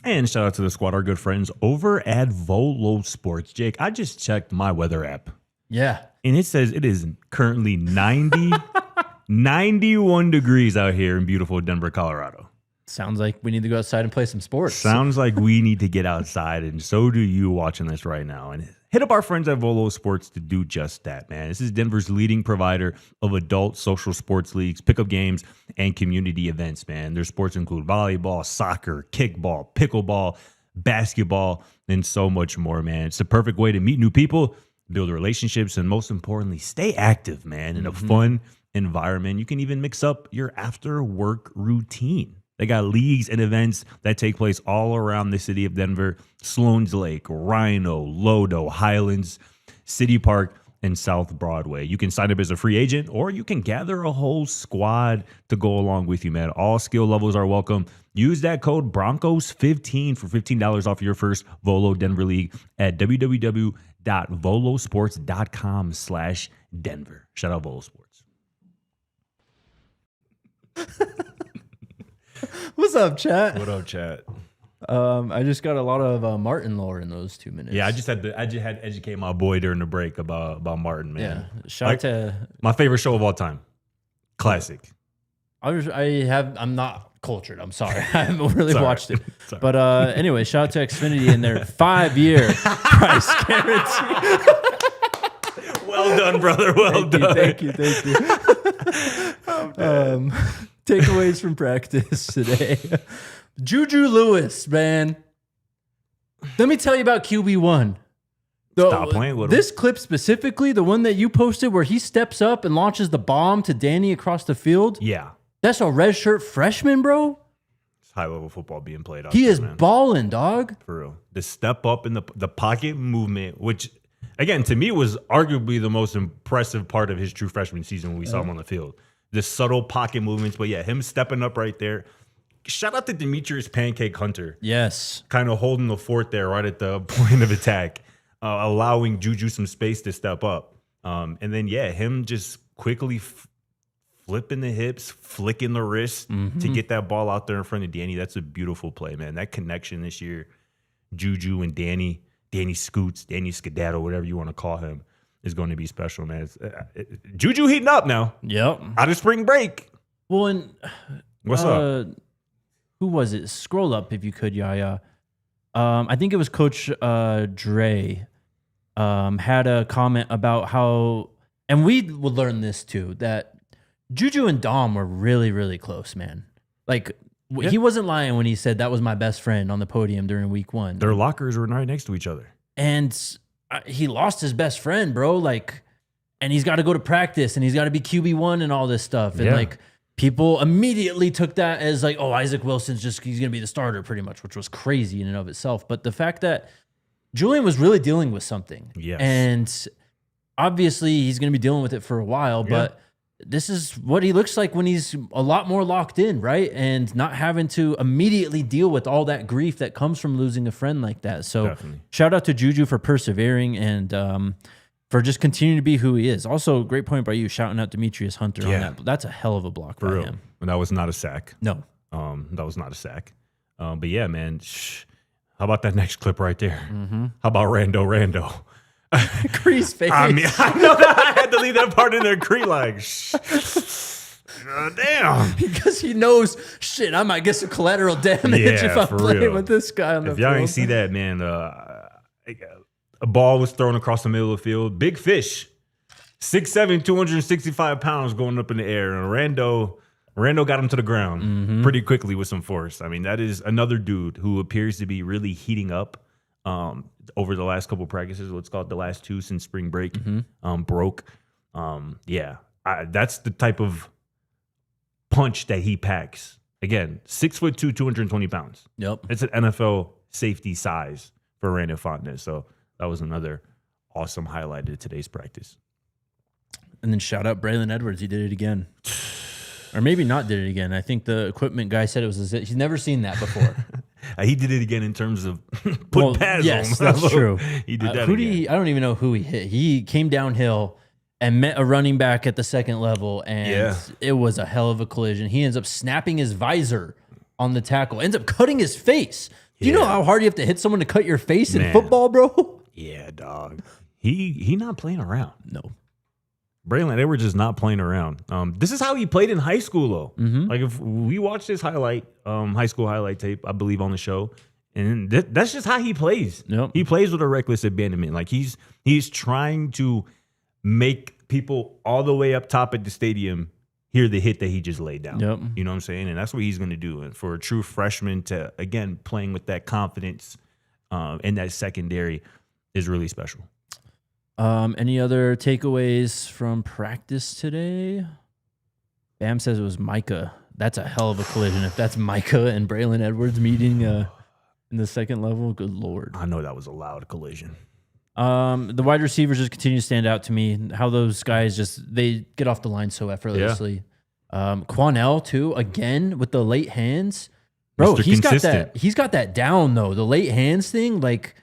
Speaker 1: And shout out to the squad, our good friends over at Volo Sports. Jake, I just checked my weather app.
Speaker 2: Yeah.
Speaker 1: And it says it is currently 91 degrees out here in beautiful Denver, Colorado.
Speaker 2: Sounds like we need to go outside and play some sports.
Speaker 1: Sounds like we need to get outside, and so do you watching this right now. And hit up our friends at Volo Sports to do just that, man. This is Denver's leading provider of adult social sports leagues, pickup games, and community events, man. Their sports include volleyball, soccer, kickball, pickleball, basketball, and so much more, man. It's the perfect way to meet new people, build relationships, and most importantly, stay active, man, in a fun environment. You can even mix up your after-work routine. They got leagues and events that take place all around the city of Denver: Sloan's Lake, Rhino, Lodo, Highlands, City Park, and South Broadway. You can sign up as a free agent, or you can gather a whole squad to go along with you, man. All skill levels are welcome. Use that code Broncos15 for $15 off your first Volo Denver League at www.volosports.com/Denver. Shout out Volo Sports.
Speaker 2: What's up, chat?
Speaker 1: What up, chat?
Speaker 2: I just got a lot of Martin lore in those 2 minutes.
Speaker 1: Yeah, I just had to educate my boy during the break about Martin, man.
Speaker 2: Yeah, shout out to
Speaker 1: my favorite show of all time. Classic.
Speaker 2: I'm not cultured. I'm sorry. I haven't really watched it.
Speaker 1: Sorry.
Speaker 2: But anyway, shout out to Xfinity and their 5-year price guarantee.
Speaker 1: Well done, brother. Well done.
Speaker 2: Thank you. Takeaways from practice today. Juju Lewis, man. Let me tell you about QB1.
Speaker 1: Stop playing with him.
Speaker 2: This clip specifically, the one that you posted where he steps up and launches the bomb to Danny across the field.
Speaker 1: Yeah.
Speaker 2: That's a redshirt freshman, bro.
Speaker 1: It's high-level football being played out.
Speaker 2: He
Speaker 1: there,
Speaker 2: is
Speaker 1: man.
Speaker 2: balling, dog.
Speaker 1: For real. The step up in the pocket movement, which, again, to me was arguably the most impressive part of his true freshman season when we saw him on the field. The subtle pocket movements, but yeah, him stepping up right there. Shout out to Demetrius Pancake Hunter.
Speaker 2: Yes.
Speaker 1: Kind of holding the fort there right at the point of attack, allowing Juju some space to step up. And then, yeah, him just quickly flipping the hips, flicking the wrist to get that ball out there in front of Danny. That's a beautiful play, man. That connection this year, Juju and Danny Scoots, Danny Skedaddle, whatever you want to call him, is going to be special, man. Juju heating up now.
Speaker 2: Yep.
Speaker 1: Out of spring break.
Speaker 2: Well, and
Speaker 1: what's up?
Speaker 2: Who was it? Scroll up if you could, Yaya. I think it was Coach Dre had a comment about how, and we would learn this too, that Juju and Dom were really, really close, man. Like, he wasn't lying when he said that was my best friend on the podium during week 1.
Speaker 1: Their lockers were right next to each other.
Speaker 2: And he lost his best friend, bro. Like, and he's got to go to practice and he's got to be QB1 and all this stuff. And like, people immediately took that as like, oh, Isaac Wilson's he's going to be the starter pretty much, which was crazy in and of itself. But the fact that Julian was really dealing with something.
Speaker 1: Yes.
Speaker 2: And obviously he's going to be dealing with it for a while, but this is what he looks like when he's a lot more locked in, right? And not having to immediately deal with all that grief that comes from losing a friend like that. So shout out to Juju for persevering and for just continuing to be who he is. Also, great point by you, shouting out Demetrius Hunter on that. That's a hell of a block for him.
Speaker 1: And that was not a sack.
Speaker 2: No.
Speaker 1: That was not a sack. But yeah, man, how about that next clip right there? How about Rando?
Speaker 2: Cree's face.
Speaker 1: I mean, I know that I had to leave that part in there. Cree like, damn.
Speaker 2: Because he knows, shit, I might get some collateral damage if I'm playing with this guy on the field.
Speaker 1: If y'all ain't see that, man, a ball was thrown across the middle of the field. Big fish. 6'7", 265 pounds going up in the air. And Rando got him to the ground pretty quickly with some force. I mean, that is another dude who appears to be really heating up over the last couple of practices. Let's call it the last two since spring break broke. That's the type of punch that he packs. Again, 6'2", 220 pounds.
Speaker 2: Yep.
Speaker 1: It's an NFL safety size for Randall Fontenay. So that was another awesome highlight of today's practice.
Speaker 2: And then shout out Braylon Edwards. He did it again. Or maybe not did it again. I think the equipment guy said it was he's never seen that before.
Speaker 1: He did it again in terms of putting pads on him.
Speaker 2: Yes, that's true.
Speaker 1: He did that again.
Speaker 2: I don't even know who he hit. He came downhill and met a running back at the second level, and it was a hell of a collision. He ends up snapping his visor on the tackle, ends up cutting his face. Do you know how hard you have to hit someone to cut your face in football, bro?
Speaker 1: Yeah, dog. He not playing around.
Speaker 2: No.
Speaker 1: Braylon Edwards is not playing around. This is how he played in high school, though. Like, if we watch this high school highlight tape, I believe, on the show, and that's just how he plays.
Speaker 2: Yep.
Speaker 1: He plays with a reckless abandonment. Like, he's trying to make people all the way up top at the stadium hear the hit that he just laid down.
Speaker 2: Yep.
Speaker 1: You know what I'm saying? And that's what he's going to do. And for a true freshman to, again, playing with that confidence in that secondary is really special.
Speaker 2: Any other takeaways from practice today? Bam says it was Micah. That's a hell of a collision. If that's Micah and Braylon Edwards meeting in the second level, good Lord.
Speaker 1: I know that was a loud collision.
Speaker 2: The wide receivers just continue to stand out to me. How those guys they get off the line so effortlessly. Quanell too, again with the late hands. Bro, he's got that down though. The late hands thing, like,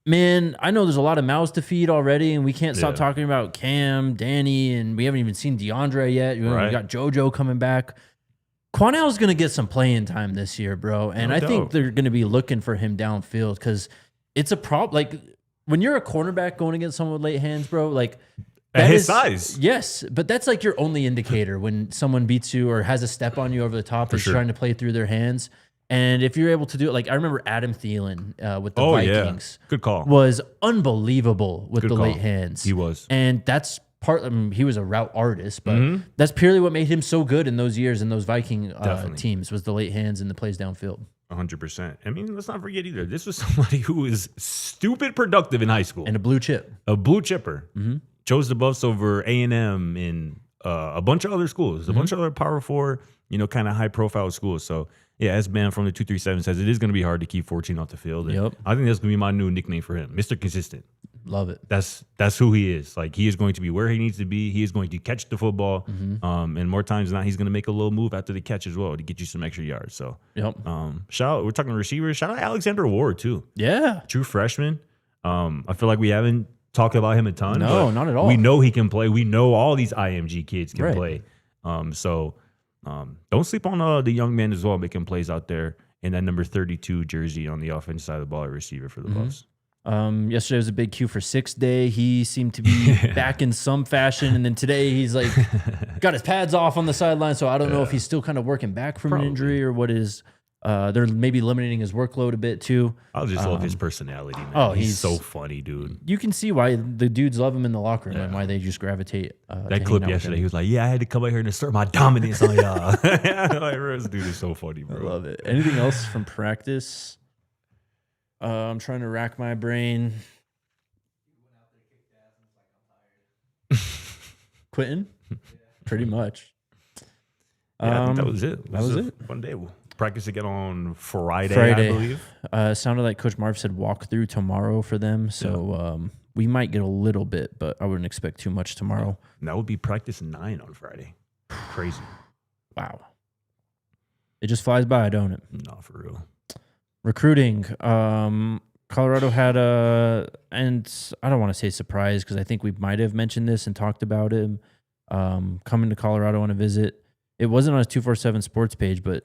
Speaker 2: man, I know there's a lot of mouths to feed already, and we can't stop talking about Cam, Danny, and we haven't even seen DeAndre yet. We got JoJo coming back. Quanell's going to get some playing time this year, bro, and I think they're going to be looking for him downfield because it's a problem. Like, when you're a cornerback going against someone with late hands, bro, like,
Speaker 1: at his size.
Speaker 2: Yes, but that's like your only indicator when someone beats you or has a step on you over the top and trying to play through their hands. And if you're able to do it, like I remember Adam Thielen with the Vikings.
Speaker 1: Good call.
Speaker 2: Was unbelievable with the late hands.
Speaker 1: He was.
Speaker 2: And that's he was a route artist, but that's purely what made him so good in those years in those Viking teams was the late hands and the plays downfield.
Speaker 1: 100%. I mean, let's not forget either. This was somebody who was stupid productive in high school.
Speaker 2: And a blue chip.
Speaker 1: A blue chipper. Chose the Buffs over A&M and a bunch of other schools, a bunch of other Power 4, kind of high-profile schools. So, yeah, as Ben from the 237 says, it is going to be hard to keep 14 off the field. And I think that's going to be my new nickname for him, Mr. Consistent.
Speaker 2: Love it.
Speaker 1: That's who he is. Like, he is going to be where he needs to be. He is going to catch the football. And more times than not, he's going to make a little move after the catch as well to get you some extra yards. So, we're talking receivers. Shout out Alexander Ward, too. Yeah. True freshman. I feel like we haven't talked about him a ton.
Speaker 2: No, not at all.
Speaker 1: We know he can play. We know all these IMG kids can play. Don't sleep on the young man as well, making plays out there in that number 32 jersey on the offensive side of the ball at receiver for the Buffs.
Speaker 2: Yesterday was a big cue for 6th day. He seemed to be back in some fashion. And then today he's like got his pads off on the sideline. So I don't know if he's still kind of working back from an injury or what is. They're maybe limiting his workload a bit too.
Speaker 1: I just love his personality, man. Oh, he's so funny, dude.
Speaker 2: You can see why the dudes love him in the locker room and why they just gravitate.
Speaker 1: That clip yesterday, he was like, "Yeah, I had to come out here and assert my dominance on y'all." This dude is so funny, bro.
Speaker 2: I love it. Anything else from practice? I'm trying to rack my brain. Quitting? Pretty much.
Speaker 1: Yeah, I think that was it.
Speaker 2: That was it.
Speaker 1: One day. practice again on Friday. I believe.
Speaker 2: Sounded like Coach Marv said walk through tomorrow for them. So we might get a little bit, but I wouldn't expect too much tomorrow.
Speaker 1: And that would be practice 9 on Friday. Crazy.
Speaker 2: Wow. It just flies by, don't it?
Speaker 1: No, for real.
Speaker 2: Recruiting. Colorado had and I don't want to say surprise because I think we might have mentioned this and talked about him coming to Colorado on a visit. It wasn't on his 247 sports page, but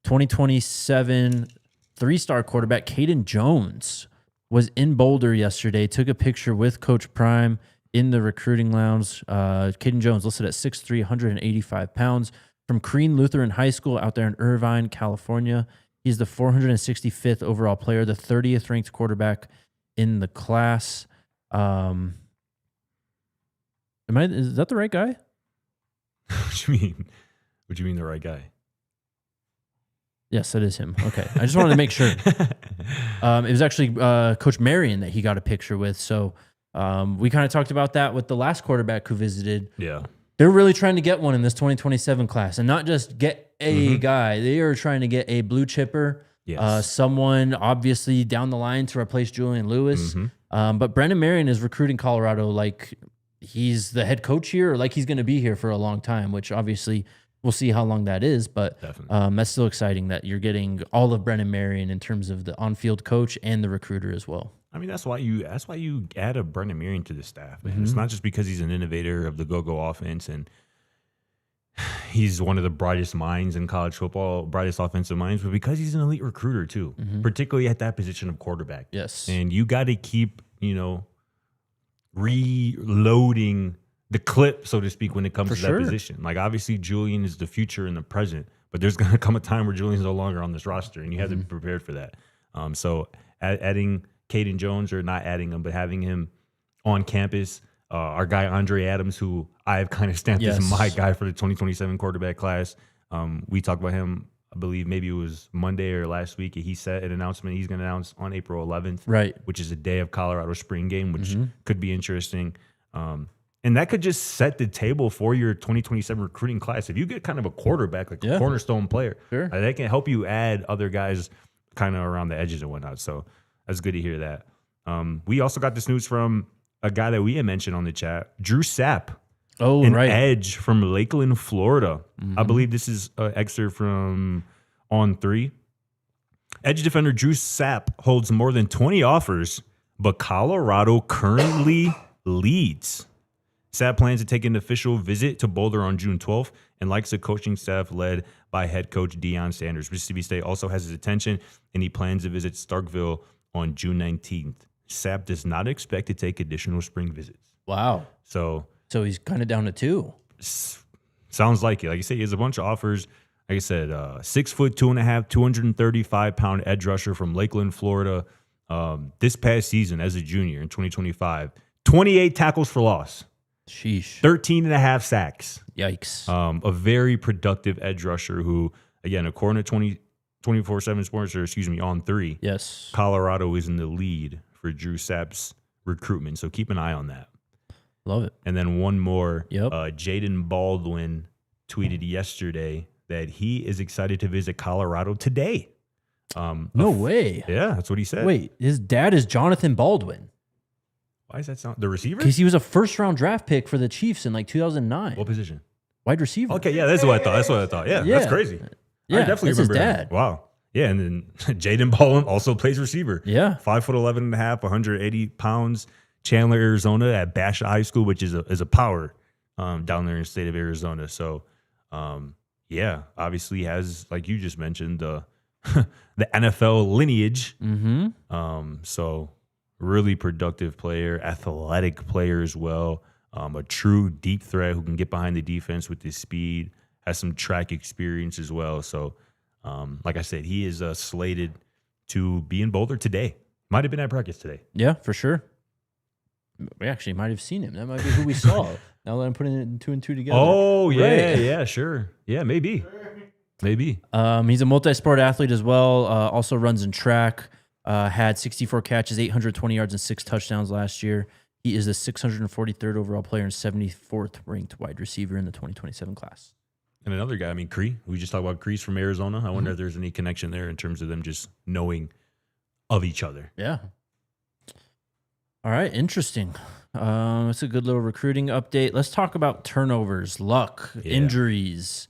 Speaker 2: 2027 3-star quarterback Caden Jones was in Boulder yesterday, took a picture with Coach Prime in the recruiting lounge. Caden Jones listed at 6'3", 185 pounds from Cree Lutheran High School out there in Irvine, California. He's the 465th overall player, the 30th ranked quarterback in the class. Is that the right guy?
Speaker 1: What you mean? What do you mean the right guy?
Speaker 2: Yes, that is him. Okay. I just wanted to make sure. It was actually Coach Marion that he got a picture with. So we kind of talked about that with the last quarterback who visited.
Speaker 1: Yeah.
Speaker 2: They're really trying to get one in this 2027 class and not just get a guy. They are trying to get a blue chipper, someone obviously down the line to replace Julian Lewis. But Brendan Marion is recruiting Colorado like he's the head coach here or like he's going to be here for a long time, which obviously we'll see how long that is. But that's still exciting that you're getting all of Brendan Marion in terms of the on-field coach and the recruiter as well.
Speaker 1: I mean, that's why you add a Brendan Marion to the staff. Man. It's not just because he's an innovator of the go-go offense and he's one of the brightest minds in college football, brightest offensive minds, but because he's an elite recruiter too, particularly at that position of quarterback.
Speaker 2: Yes.
Speaker 1: And you got to keep, reloading the clip, so to speak, when it comes to that position. Like, obviously, Julian is the future and the present, but there's going to come a time where Julian's no longer on this roster, and you have to be prepared for that. So adding Caden Jones, or not adding him, but having him on campus, our guy Andre Adams, who I have kind of stamped as my guy for the 2027 quarterback class. We talked about him, I believe maybe it was Monday or last week. He said an announcement he's going to announce on April 11th,
Speaker 2: right?
Speaker 1: Which is a day of Colorado spring game, which could be interesting. And that could just set the table for your 2027 recruiting class. If you get kind of a quarterback, like a cornerstone player, that can help you add other guys kind of around the edges and whatnot. So that's good to hear that. We also got this news from a guy that we had mentioned on the chat, Drew Sapp. Edge from Lakeland, Florida. I believe this is an excerpt from On 3. Edge defender Drew Sapp holds more than 20 offers, but Colorado currently leads. Sapp plans to take an official visit to Boulder on June 12th and likes the coaching staff led by head coach Deion Sanders. Mississippi State also has his attention, and he plans to visit Starkville on June 19th. Sapp does not expect to take additional spring visits.
Speaker 2: Wow. So he's kind of down to 2.
Speaker 1: Sounds like it. Like you say, he has a bunch of offers. Like I said, 6 foot 2.5, 235-pound edge rusher from Lakeland, Florida. This past season as a junior in 2025, 28 tackles for loss.
Speaker 2: Sheesh.
Speaker 1: 13.5 sacks.
Speaker 2: Yikes.
Speaker 1: A very productive edge rusher who, again, according to 24/7 Sports, On 3.
Speaker 2: Yes.
Speaker 1: Colorado is in the lead for Drew Sapp's recruitment. So keep an eye on that.
Speaker 2: Love it.
Speaker 1: And then one more. Jaden Baldwin tweeted yesterday that he is excited to visit Colorado today.
Speaker 2: No way.
Speaker 1: Yeah, that's what he said.
Speaker 2: Wait, his dad is Jonathan Baldwin.
Speaker 1: Why is that sound? The receiver?
Speaker 2: Because he was a first-round draft pick for the Chiefs in like 2009.
Speaker 1: What position?
Speaker 2: Wide receiver.
Speaker 1: Okay, yeah, that's what I thought. Yeah, that's crazy.
Speaker 2: Yeah,
Speaker 1: I definitely
Speaker 2: that's
Speaker 1: remember
Speaker 2: his dad.
Speaker 1: Him. Wow. Yeah, and then Jaden Baldwin also plays receiver.
Speaker 2: Yeah.
Speaker 1: 5'11.5", 180 pounds. Chandler, Arizona at Bash High School, which is a power down there in the state of Arizona. So, obviously has, like you just mentioned, the NFL lineage. So really productive player, athletic player as well. A true deep threat who can get behind the defense with his speed, has some track experience as well. So, like I said, he is slated to be in Boulder today. Might have been at practice today.
Speaker 2: Yeah, for sure. We actually might have seen him. That might be who we saw. Now that I'm putting it 2 and 2 together.
Speaker 1: Oh, yeah, right. Yeah, sure. Yeah, maybe.
Speaker 2: He's a multi-sport athlete as well. Also runs in track. Had 64 catches, 820 yards, and 6 touchdowns last year. He is the 643rd overall player and 74th ranked wide receiver in the 2027 class.
Speaker 1: And another guy, I mean, Cree. We just talked about Cree's from Arizona. I wonder if there's any connection there in terms of them just knowing of each other.
Speaker 2: Yeah. All right, interesting. It's a good little recruiting update. Let's talk about turnovers, luck, injuries,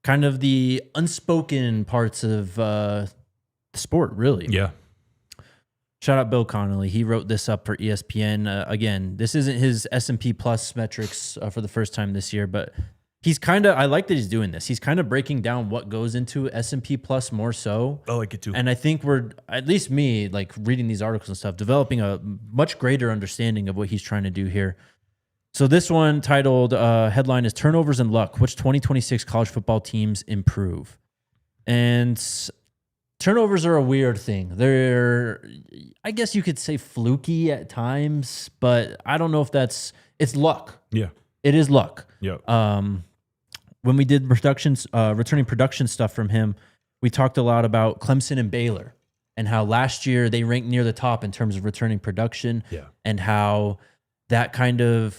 Speaker 2: kind of the unspoken parts of the sport, really.
Speaker 1: Yeah.
Speaker 2: Shout out Bill Connolly. He wrote this up for ESPN. Again, this isn't his S&P Plus metrics for the first time this year, but he's kind of, I like that he's doing this. He's kind of breaking down what goes into S&P Plus more so.
Speaker 1: I like it too.
Speaker 2: And I think we're, at least me, like reading these articles and stuff, developing a much greater understanding of what he's trying to do here. So this one titled, headline is Turnovers and Luck, Which 2026 College Football Teams Improve? And turnovers are a weird thing. They're, I guess you could say fluky at times, but I don't know if it's luck.
Speaker 1: Yeah.
Speaker 2: It is luck.
Speaker 1: Yeah.
Speaker 2: When we did returning production stuff from him, we talked a lot about Clemson and Baylor and how last year they ranked near the top in terms of returning production.
Speaker 1: Yeah.
Speaker 2: And how that kind of,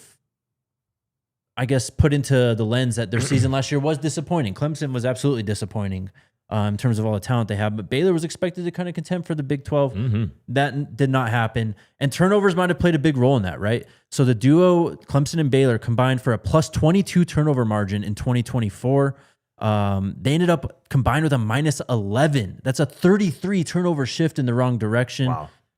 Speaker 2: I guess, put into the lens that their season last year was disappointing. Clemson was absolutely disappointing in terms of all the talent they have, but Baylor was expected to kind of contend for the Big 12.
Speaker 1: Mm-hmm.
Speaker 2: That did not happen. And turnovers might have played a big role in that, right? So the duo, Clemson and Baylor, combined for a plus 22 turnover margin in 2024. They ended up combined with a minus 11. That's a 33 turnover shift in the wrong direction.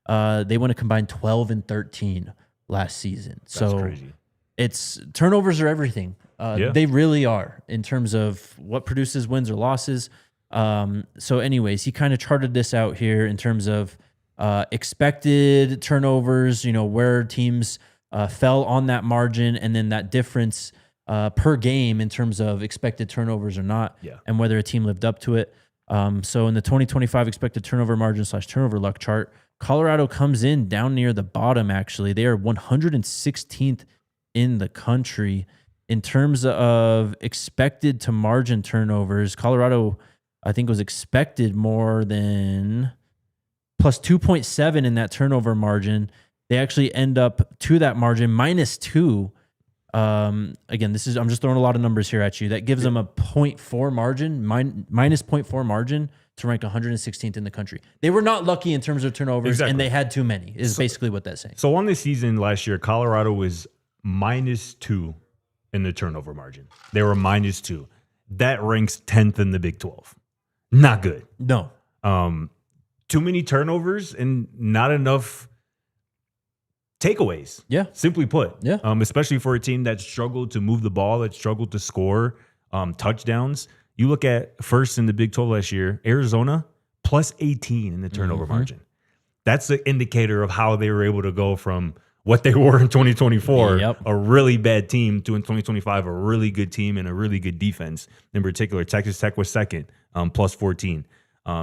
Speaker 1: Wow.
Speaker 2: They went a combined 12 and 13 last season.
Speaker 1: That's crazy.
Speaker 2: It's turnovers are everything. They really are in terms of what produces wins or losses. So anyways, he kind of charted this out here in terms of expected turnovers, where teams fell on that margin, and then that difference per game in terms of expected turnovers or not, and whether a team lived up to it. So in the 2025 expected turnover margin / turnover luck chart, Colorado comes in down near the bottom, actually. They are 116th in the country. In terms of expected to margin turnovers, Colorado, I think, was expected more than plus 2.7 in that turnover margin. They actually end up to that margin minus 2. Again, I'm just throwing a lot of numbers here at you. That gives them a 0.4 margin, minus 0.4 margin to rank 116th in the country. They were not lucky in terms of turnovers, and they had too many, is basically what that's saying.
Speaker 1: So on this season last year, Colorado was minus 2 in the turnover margin. They were minus 2. That ranks 10th in the Big 12. Not good.
Speaker 2: No.
Speaker 1: Too many turnovers and not enough takeaways.
Speaker 2: Yeah.
Speaker 1: Simply put.
Speaker 2: Yeah.
Speaker 1: Especially for a team that struggled to move the ball, that struggled to score touchdowns. You look at first in the Big 12 last year, Arizona, plus 18 in the turnover margin. That's an indicator of how they were able to go from what they were in 2024, a really bad team, to in 2025, a really good team and a really good defense. In particular, Texas Tech was second, plus 14.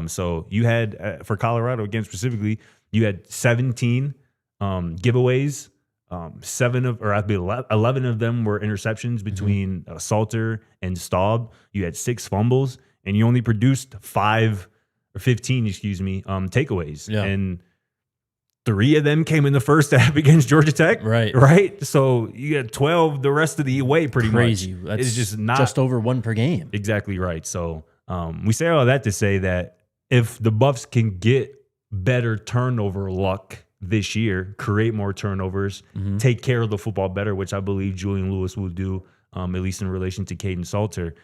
Speaker 1: So you had, for Colorado, again, specifically, you had 17 giveaways. 11 of them were interceptions between Salter and Staub. You had 6 fumbles, and you only produced 15 takeaways.
Speaker 2: Yeah.
Speaker 1: And 3 of them came in the first half against Georgia Tech. Right. So you had 12 the rest of the way, pretty
Speaker 2: crazy.
Speaker 1: much.
Speaker 2: That's
Speaker 1: it's just not
Speaker 2: just over 1 per game.
Speaker 1: Exactly right. So we say all that to say that if the Buffs can get better turnover luck this year, create more turnovers, take care of the football better, which I believe Julian Lewis will do, at least in relation to Caden Salter,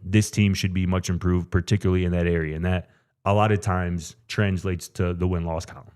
Speaker 1: this team should be much improved, particularly in that area. And that a lot of times translates to the win-loss column.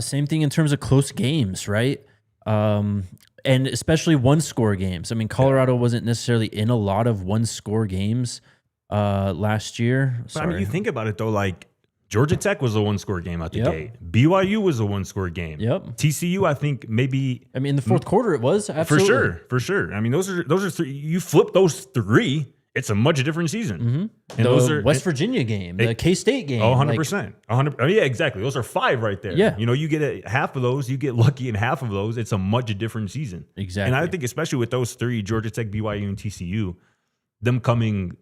Speaker 2: Same thing in terms of close games, right? And especially one-score games. I mean, Colorado wasn't necessarily in a lot of one-score games last year.
Speaker 1: But I mean, you think about it, though, like Georgia Tech was a one-score game out the gate. BYU was a one-score game. TCU, I think, maybe.
Speaker 2: I mean, in the fourth quarter, it was. Absolutely.
Speaker 1: For sure. I mean, those are 3. You flip those 3, it's a much different season.
Speaker 2: And those are West Virginia game, the K-State game.
Speaker 1: 100%. 100. Yeah, exactly. Those are 5 right there.
Speaker 2: Yeah.
Speaker 1: You get half of those, you get lucky in half of those. It's a much different season.
Speaker 2: Exactly.
Speaker 1: And I think especially with those 3, Georgia Tech, BYU, and TCU, them coming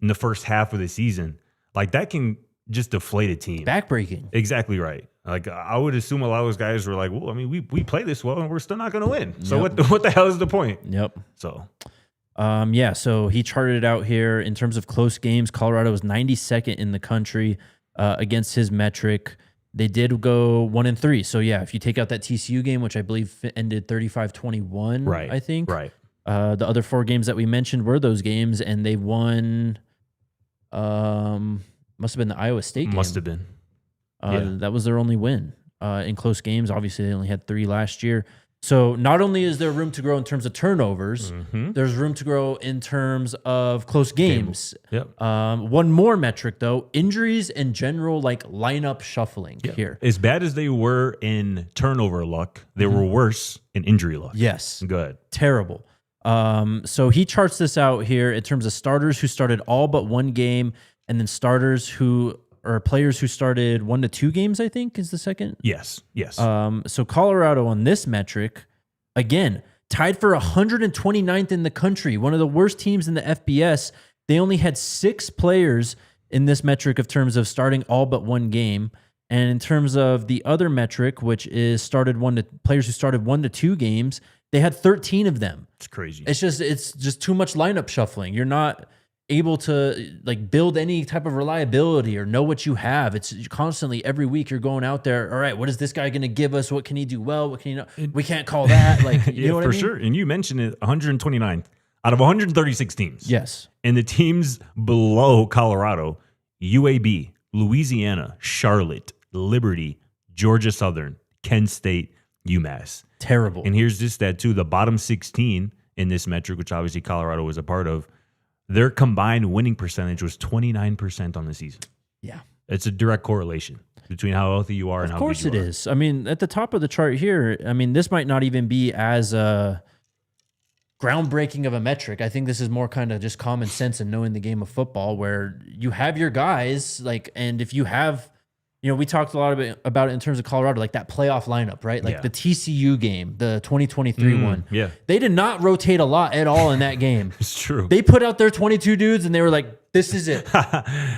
Speaker 1: in the first half of the season, like that can just deflate a team.
Speaker 2: Backbreaking.
Speaker 1: Exactly right. Like I would assume a lot of those guys were like, well, I mean, we play this well and we're still not going to win. So what the hell is the point?
Speaker 2: Yep.
Speaker 1: So
Speaker 2: So he charted it out here in terms of close games. Colorado was 92nd in the country against his metric. They did go 1-3. So yeah, if you take out that TCU game, which I believe ended 35-21,
Speaker 1: Right.
Speaker 2: I think.
Speaker 1: Right.
Speaker 2: The other 4 games that we mentioned were those games, and they won. Must have been the Iowa State game.
Speaker 1: Must have been.
Speaker 2: That was their only win in close games. Obviously, they only had 3 last year. So not only is there room to grow in terms of turnovers, there's room to grow in terms of close games.
Speaker 1: Yep.
Speaker 2: One more metric, though, injuries and general lineup shuffling here.
Speaker 1: As bad as they were in turnover luck, they were worse in injury luck.
Speaker 2: Yes.
Speaker 1: Go ahead.
Speaker 2: Terrible. So he charts this out here in terms of starters who started all but 1 game, and then players who started 1 to 2 games, I think, is the second.
Speaker 1: Yes.
Speaker 2: So Colorado on this metric, again, tied for 129th in the country, one of the worst teams in the FBS. They only had 6 players in this metric of terms of starting all but 1 game. And in terms of the other metric, which is players who started 1 to 2 games, they had 13 of them.
Speaker 1: It's crazy.
Speaker 2: It's just too much lineup shuffling. You're not able to build any type of reliability or know what you have. It's constantly every week you're going out there. All right, what is this guy going to give us? What can he do well? What can he not? We can't call that. You know what I mean?
Speaker 1: For sure. And you mentioned it, 129th out of 136 teams.
Speaker 2: Yes.
Speaker 1: And the teams below Colorado, UAB, Louisiana, Charlotte, Liberty, Georgia Southern, Kent State, UMass.
Speaker 2: Terrible.
Speaker 1: And here's this stat too: the bottom 16 in this metric, which obviously Colorado was a part of, their combined winning percentage was 29% on the season.
Speaker 2: Yeah.
Speaker 1: It's a direct correlation between how healthy you are and how good you are.
Speaker 2: Of course it is. I mean, at the top of the chart here, this might not even be as groundbreaking of a metric. I think this is more kind of just common sense and knowing the game of football, where you have your guys, and if you have, we talked a lot about it in terms of Colorado, that playoff lineup, right? The TCU game, the 2023 one.
Speaker 1: Yeah.
Speaker 2: They did not rotate a lot at all in that game.
Speaker 1: It's true.
Speaker 2: They put out their 22 dudes and they were like, this is it.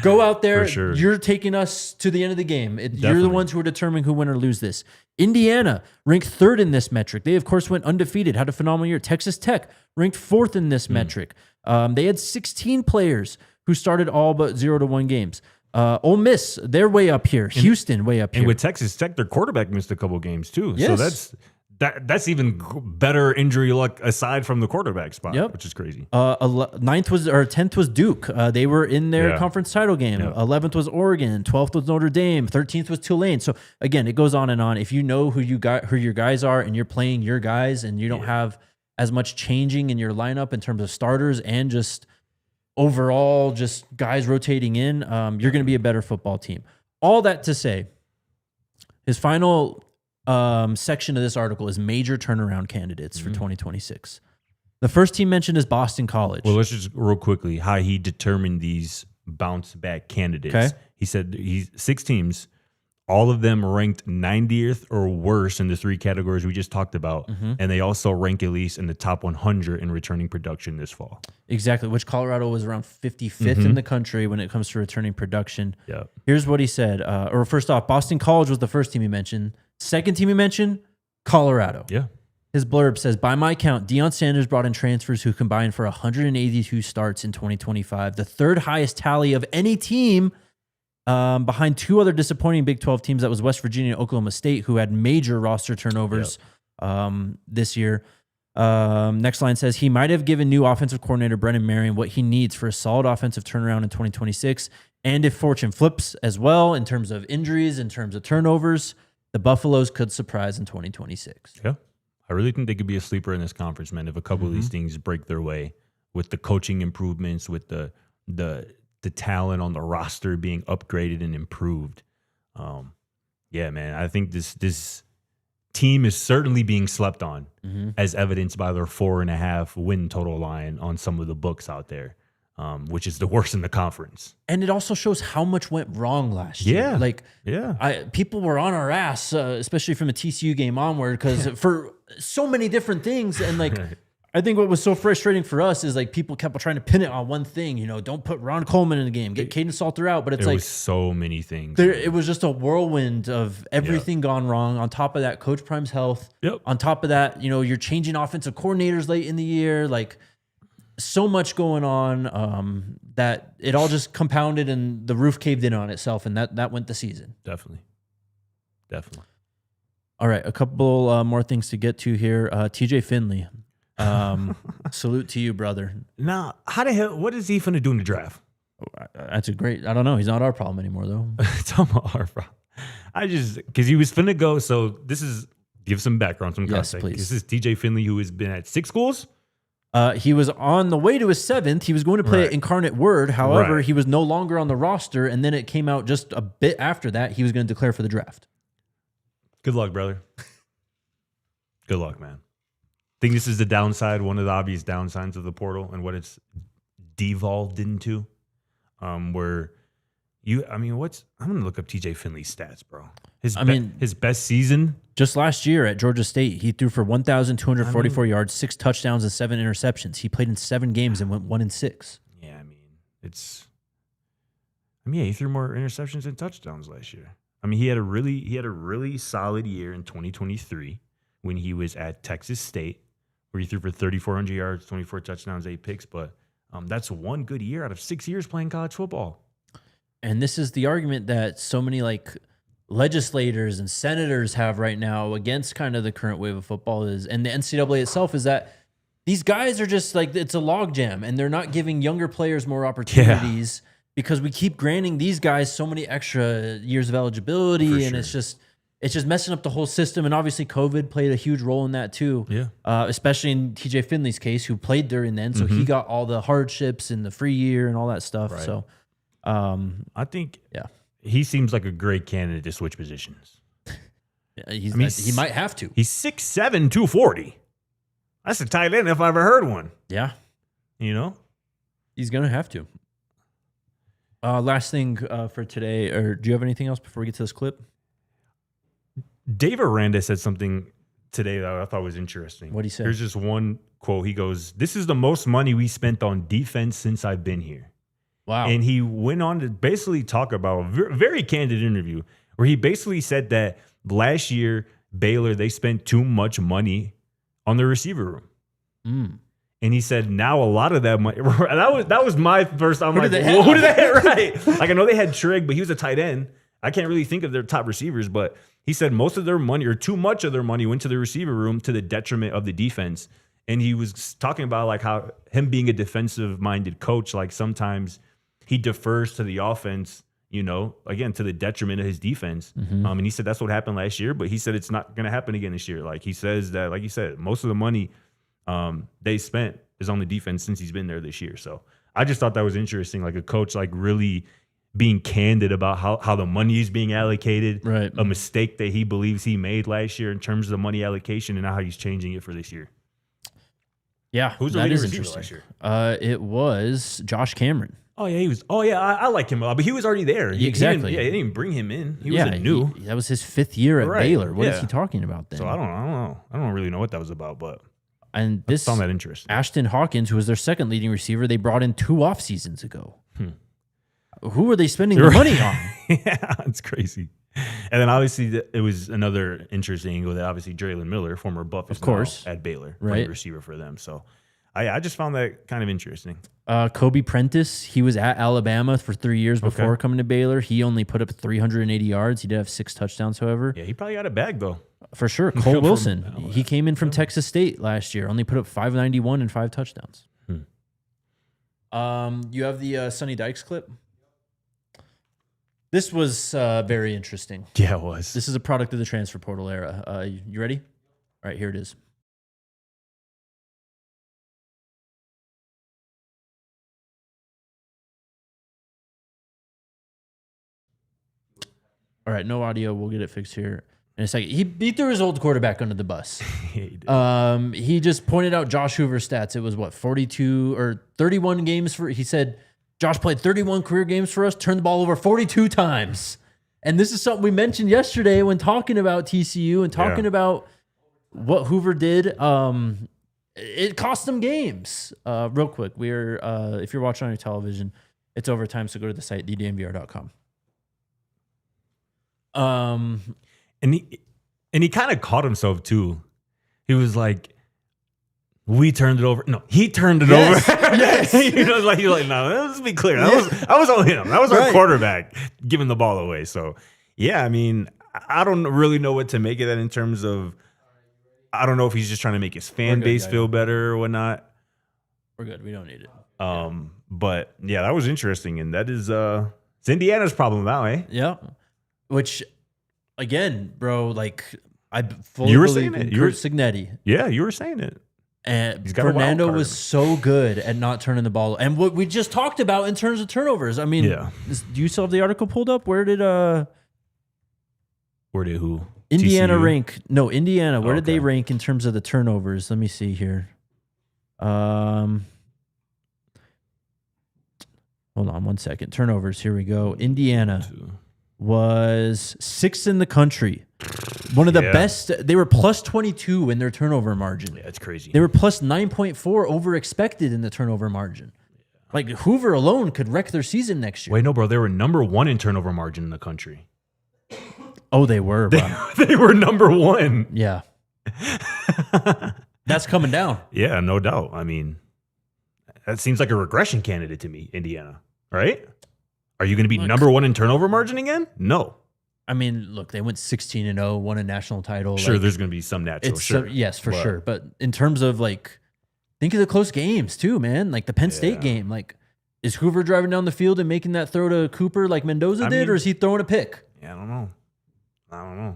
Speaker 2: Go out there.
Speaker 1: For sure.
Speaker 2: You're taking us to the end of the game. You're the ones who are determining who win or lose this. Indiana ranked 3rd in this metric. They, of course, went undefeated, had a phenomenal year. Texas Tech ranked 4th in this metric. They had 16 players who started all but 0 to 1 games. Ole Miss, they're way up here. Houston, way up here.
Speaker 1: And with Texas Tech, their quarterback missed a couple games too.
Speaker 2: Yes.
Speaker 1: So that's even better injury luck aside from the quarterback spot, which is crazy.
Speaker 2: 10th was Duke. They were in their conference title game. 11th was Oregon. 12th was Notre Dame. 13th was Tulane. So again, it goes on and on. If you know who your guys are, and you're playing your guys, and you don't have as much changing in your lineup in terms of starters and just overall just guys rotating in, you're going to be a better football team. All that to say, his final section of this article is major turnaround candidates for 2026. The first team mentioned is Boston College.
Speaker 1: Well, let's just real quickly how he determined these bounce back candidates.
Speaker 2: Okay.
Speaker 1: He said he's 6 teams, all of them ranked 90th or worse in the 3 categories we just talked about. And they also rank at least in the top 100 in returning production this fall.
Speaker 2: Exactly, which Colorado was around 55th in the country when it comes to returning production.
Speaker 1: Yeah.
Speaker 2: Here's what he said. First off, Boston College was the first team he mentioned. Second team he mentioned, Colorado.
Speaker 1: Yeah.
Speaker 2: His blurb says, by my count, Deion Sanders brought in transfers who combined for 182 starts in 2025, the 3rd highest tally of any team, behind 2 other disappointing Big 12 teams. That was West Virginia and Oklahoma State, who had major roster turnovers this year. Next line says, he might have given new offensive coordinator Brennan Marion what he needs for a solid offensive turnaround in 2026. And if fortune flips as well, in terms of injuries, in terms of turnovers, the Buffaloes could surprise in 2026.
Speaker 1: Yeah. I really think they could be a sleeper in this conference, man, if a couple of these things break their way with the coaching improvements, with the talent on the roster being upgraded and improved. Yeah, man, I think this team is certainly being slept on, as evidenced by their 4.5 win total line on some of the books out there, which is the worst in the conference.
Speaker 2: And it also shows how much went wrong last year. People were on our ass, especially from the TCU game onward, because for so many different things. And I think what was so frustrating for us is people kept trying to pin it on one thing. Don't put Ron Coleman in the game, get Caden Salter out. But it's
Speaker 1: there was so many things.
Speaker 2: It was just a whirlwind of everything gone wrong. On top of that, Coach Prime's health.
Speaker 1: Yep.
Speaker 2: On top of that, you're changing offensive coordinators late in the year. so much going on that it all just compounded and the roof caved in on itself, and that went the season.
Speaker 1: Definitely.
Speaker 2: All right, a couple more things to get to here. TJ Findley, salute to you, brother.
Speaker 1: Now, how the hell? What is he finna do in the draft?
Speaker 2: That's a great. I don't know. He's not our problem anymore, though.
Speaker 1: It's almost our problem. Because he was finna go. So give some background, some context.
Speaker 2: Yes, please.
Speaker 1: This is TJ Findley, who has been at 6 schools.
Speaker 2: He was on the way to his 7th. He was going to play at Incarnate Word. However, he was no longer on the roster. And then it came out just a bit after that, he was going to declare for the draft.
Speaker 1: Good luck, brother. Good luck, man. I think this is the downside, one of the obvious downsides of the portal and what it's devolved into. I'm going to look up TJ Findley's stats, bro. His best season.
Speaker 2: Just last year at Georgia State, he threw for 1,244 yards, 6 touchdowns, and 7 interceptions. He played in 7 games and went 1-6.
Speaker 1: Yeah, he threw more interceptions than touchdowns last year. He had a really solid year in 2023 when he was at Texas State, where he threw for 3,400 yards, 24 touchdowns, 8 picks. But that's one good year out of 6 years playing college football.
Speaker 2: And this is the argument that so many legislators and senators have right now against kind of the current wave of football and the NCAA itself, is that these guys are just it's a logjam, and they're not giving younger players more opportunities because we keep granting these guys so many extra years of eligibility, and it's just messing up the whole system. And obviously COVID played a huge role in that too. Yeah. Especially in TJ Findley's case, who played during then. So he got all the hardships and the free year and all that stuff. Right. So
Speaker 1: I think he seems like a great candidate to switch positions.
Speaker 2: He might have to.
Speaker 1: He's 6'7", 240. That's a tight end if I ever heard one.
Speaker 2: Yeah.
Speaker 1: He's
Speaker 2: going to have to. Last thing for today, or do you have anything else before we get to this clip?
Speaker 1: Dave Aranda said something today that I thought was interesting.
Speaker 2: What he said?
Speaker 1: Here's just one quote. He goes, "This is the most money we spent on defense since I've been here."
Speaker 2: Wow.
Speaker 1: And he went on to basically talk about a very candid interview where he basically said that last year, Baylor, they spent too much money on the receiver room. And he said now a lot of that money, that was my first, I'm like, who did they have? Right. I know they had Trigg, but he was a tight end. I can't really think of their top receivers, but he said most of their money, or too much of their money, went to the receiver room to the detriment of the defense. And he was talking about how him being a defensive-minded coach, sometimes he defers to the offense, again, to the detriment of his defense. And he said that's what happened last year, but he said it's not going to happen again this year. He says that, like you said, most of the money they spent is on the defense since he's been there this year. So I just thought that was interesting, a coach really being candid about how the money is being allocated,
Speaker 2: right?
Speaker 1: A mistake that he believes he made last year in terms of the money allocation, and how he's changing it for this year.
Speaker 2: Yeah,
Speaker 1: who's the leading receiver last year?
Speaker 2: It was Josh Cameron.
Speaker 1: Oh yeah, he was. Oh yeah, I like him a lot, but he was already there.
Speaker 2: Exactly.
Speaker 1: They didn't bring him in. He was new.
Speaker 2: That was his 5th year at Baylor. What is he talking about then?
Speaker 1: So I don't know. I don't really know what that was about, but
Speaker 2: I
Speaker 1: found that interesting.
Speaker 2: Ashton Hawkins, who was their 2nd leading receiver, they brought in 2 off seasons ago. Who were they spending the money on?
Speaker 1: Yeah, it's crazy. And then obviously it was another interesting angle that obviously Draylen Miller, former Buff, is now at Baylor, playing receiver for them. So I just found that kind of interesting.
Speaker 2: Kobe Prentice, he was at Alabama for 3 years before coming to Baylor. He only put up 380 yards. He did have 6 touchdowns, however.
Speaker 1: Yeah, he probably got a bag, though.
Speaker 2: For sure. Cole Wilson, he came in from Texas State last year, only put up 591 and 5 touchdowns. You have the Sonny Dykes clip? This was very interesting.
Speaker 1: Yeah, it was.
Speaker 2: This is a product of the transfer portal era. You ready? All right, here it is. All right, no audio. We'll get it fixed here in a second. He threw his old quarterback under the bus.
Speaker 1: He did.
Speaker 2: He just pointed out Josh Hoover's stats. It was 42 or 31 games for. He said Josh played 31 career games for us, turned the ball over 42 times. And this is something we mentioned yesterday when talking about TCU and talking about what Hoover did. It cost them games. Real quick, we're if you're watching on your television, it's overtime, so go to the site DNVR.com. And
Speaker 1: he kind of caught himself too. He was like, We turned it over. No, he turned it over. Yes. You're like, no, let's be clear. That was on him. That was our quarterback giving the ball away. So, yeah, I mean, I don't really know what to make of that in terms of, I don't know if he's just trying to make his fan base feel better or whatnot.
Speaker 2: We're good. We don't need it.
Speaker 1: But yeah, that was interesting. And that is, it's Indiana's problem now, eh?
Speaker 2: Yeah. Which, again, bro, like, I fully believe in Kurt Signetti.
Speaker 1: Yeah, you were saying it.
Speaker 2: And Fernando was so good at not turning the ball. And what we just talked about in terms of turnovers. I mean, do you still have the article pulled up? Where did
Speaker 1: who?
Speaker 2: Indiana rank? No, Indiana. Where did they rank in terms of the turnovers? Let me see here. Hold on one second. Turnovers. Here we go. Indiana was 6th in the country. One of the best. They were plus 22 in their turnover margin.
Speaker 1: Yeah, that's crazy.
Speaker 2: They were plus 9.4 over expected in the turnover margin. Like Hoover alone could wreck their season next year.
Speaker 1: Wait, no, bro. They were number 1 in turnover margin in the country.
Speaker 2: Oh, they were, bro.
Speaker 1: They were number 1.
Speaker 2: Yeah. That's coming down.
Speaker 1: Yeah, no doubt. I mean, that seems like a regression candidate to me, Indiana. Right? Are you going to be number 1 in turnover margin again? No.
Speaker 2: I mean, look, they went 16-0, won a national title.
Speaker 1: Sure, there's going to be some natural.
Speaker 2: Yes, for sure. But in terms of like, think of the close games too, man. Like the Penn State game. Like, is Hoover driving down the field and making that throw to Cooper like Mendoza did, or is he throwing a pick?
Speaker 1: Yeah, I don't know.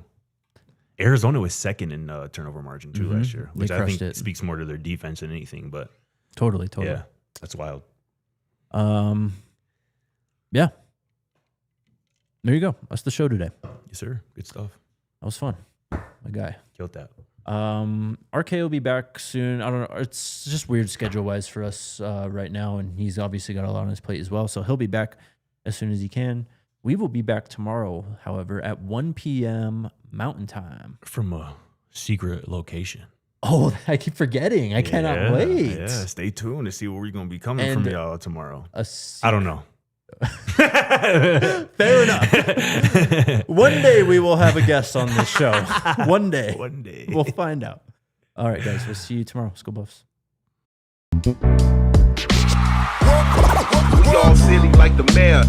Speaker 1: Arizona was 2nd in turnover margin too last year, which I think speaks more to their defense than anything. But
Speaker 2: totally.
Speaker 1: Yeah, that's wild.
Speaker 2: Yeah. There you go. That's the show today.
Speaker 1: Yes, sir. Good stuff.
Speaker 2: That was fun. My guy.
Speaker 1: Killed that.
Speaker 2: RK will be back soon. I don't know. It's just weird schedule-wise for us right now, and he's obviously got a lot on his plate as well, so he'll be back as soon as he can. We will be back tomorrow, however, at 1 p.m. Mountain Time. From a secret location. Oh, I keep forgetting. I cannot wait.
Speaker 1: Yeah, stay tuned to see where we're going to be coming from y'all tomorrow. I don't know.
Speaker 2: Fair enough. One day we will have a guest on this show. One day. We'll find out. All right, guys. We'll see you tomorrow. Let's go Buffs.
Speaker 3: We all silly like the mayor.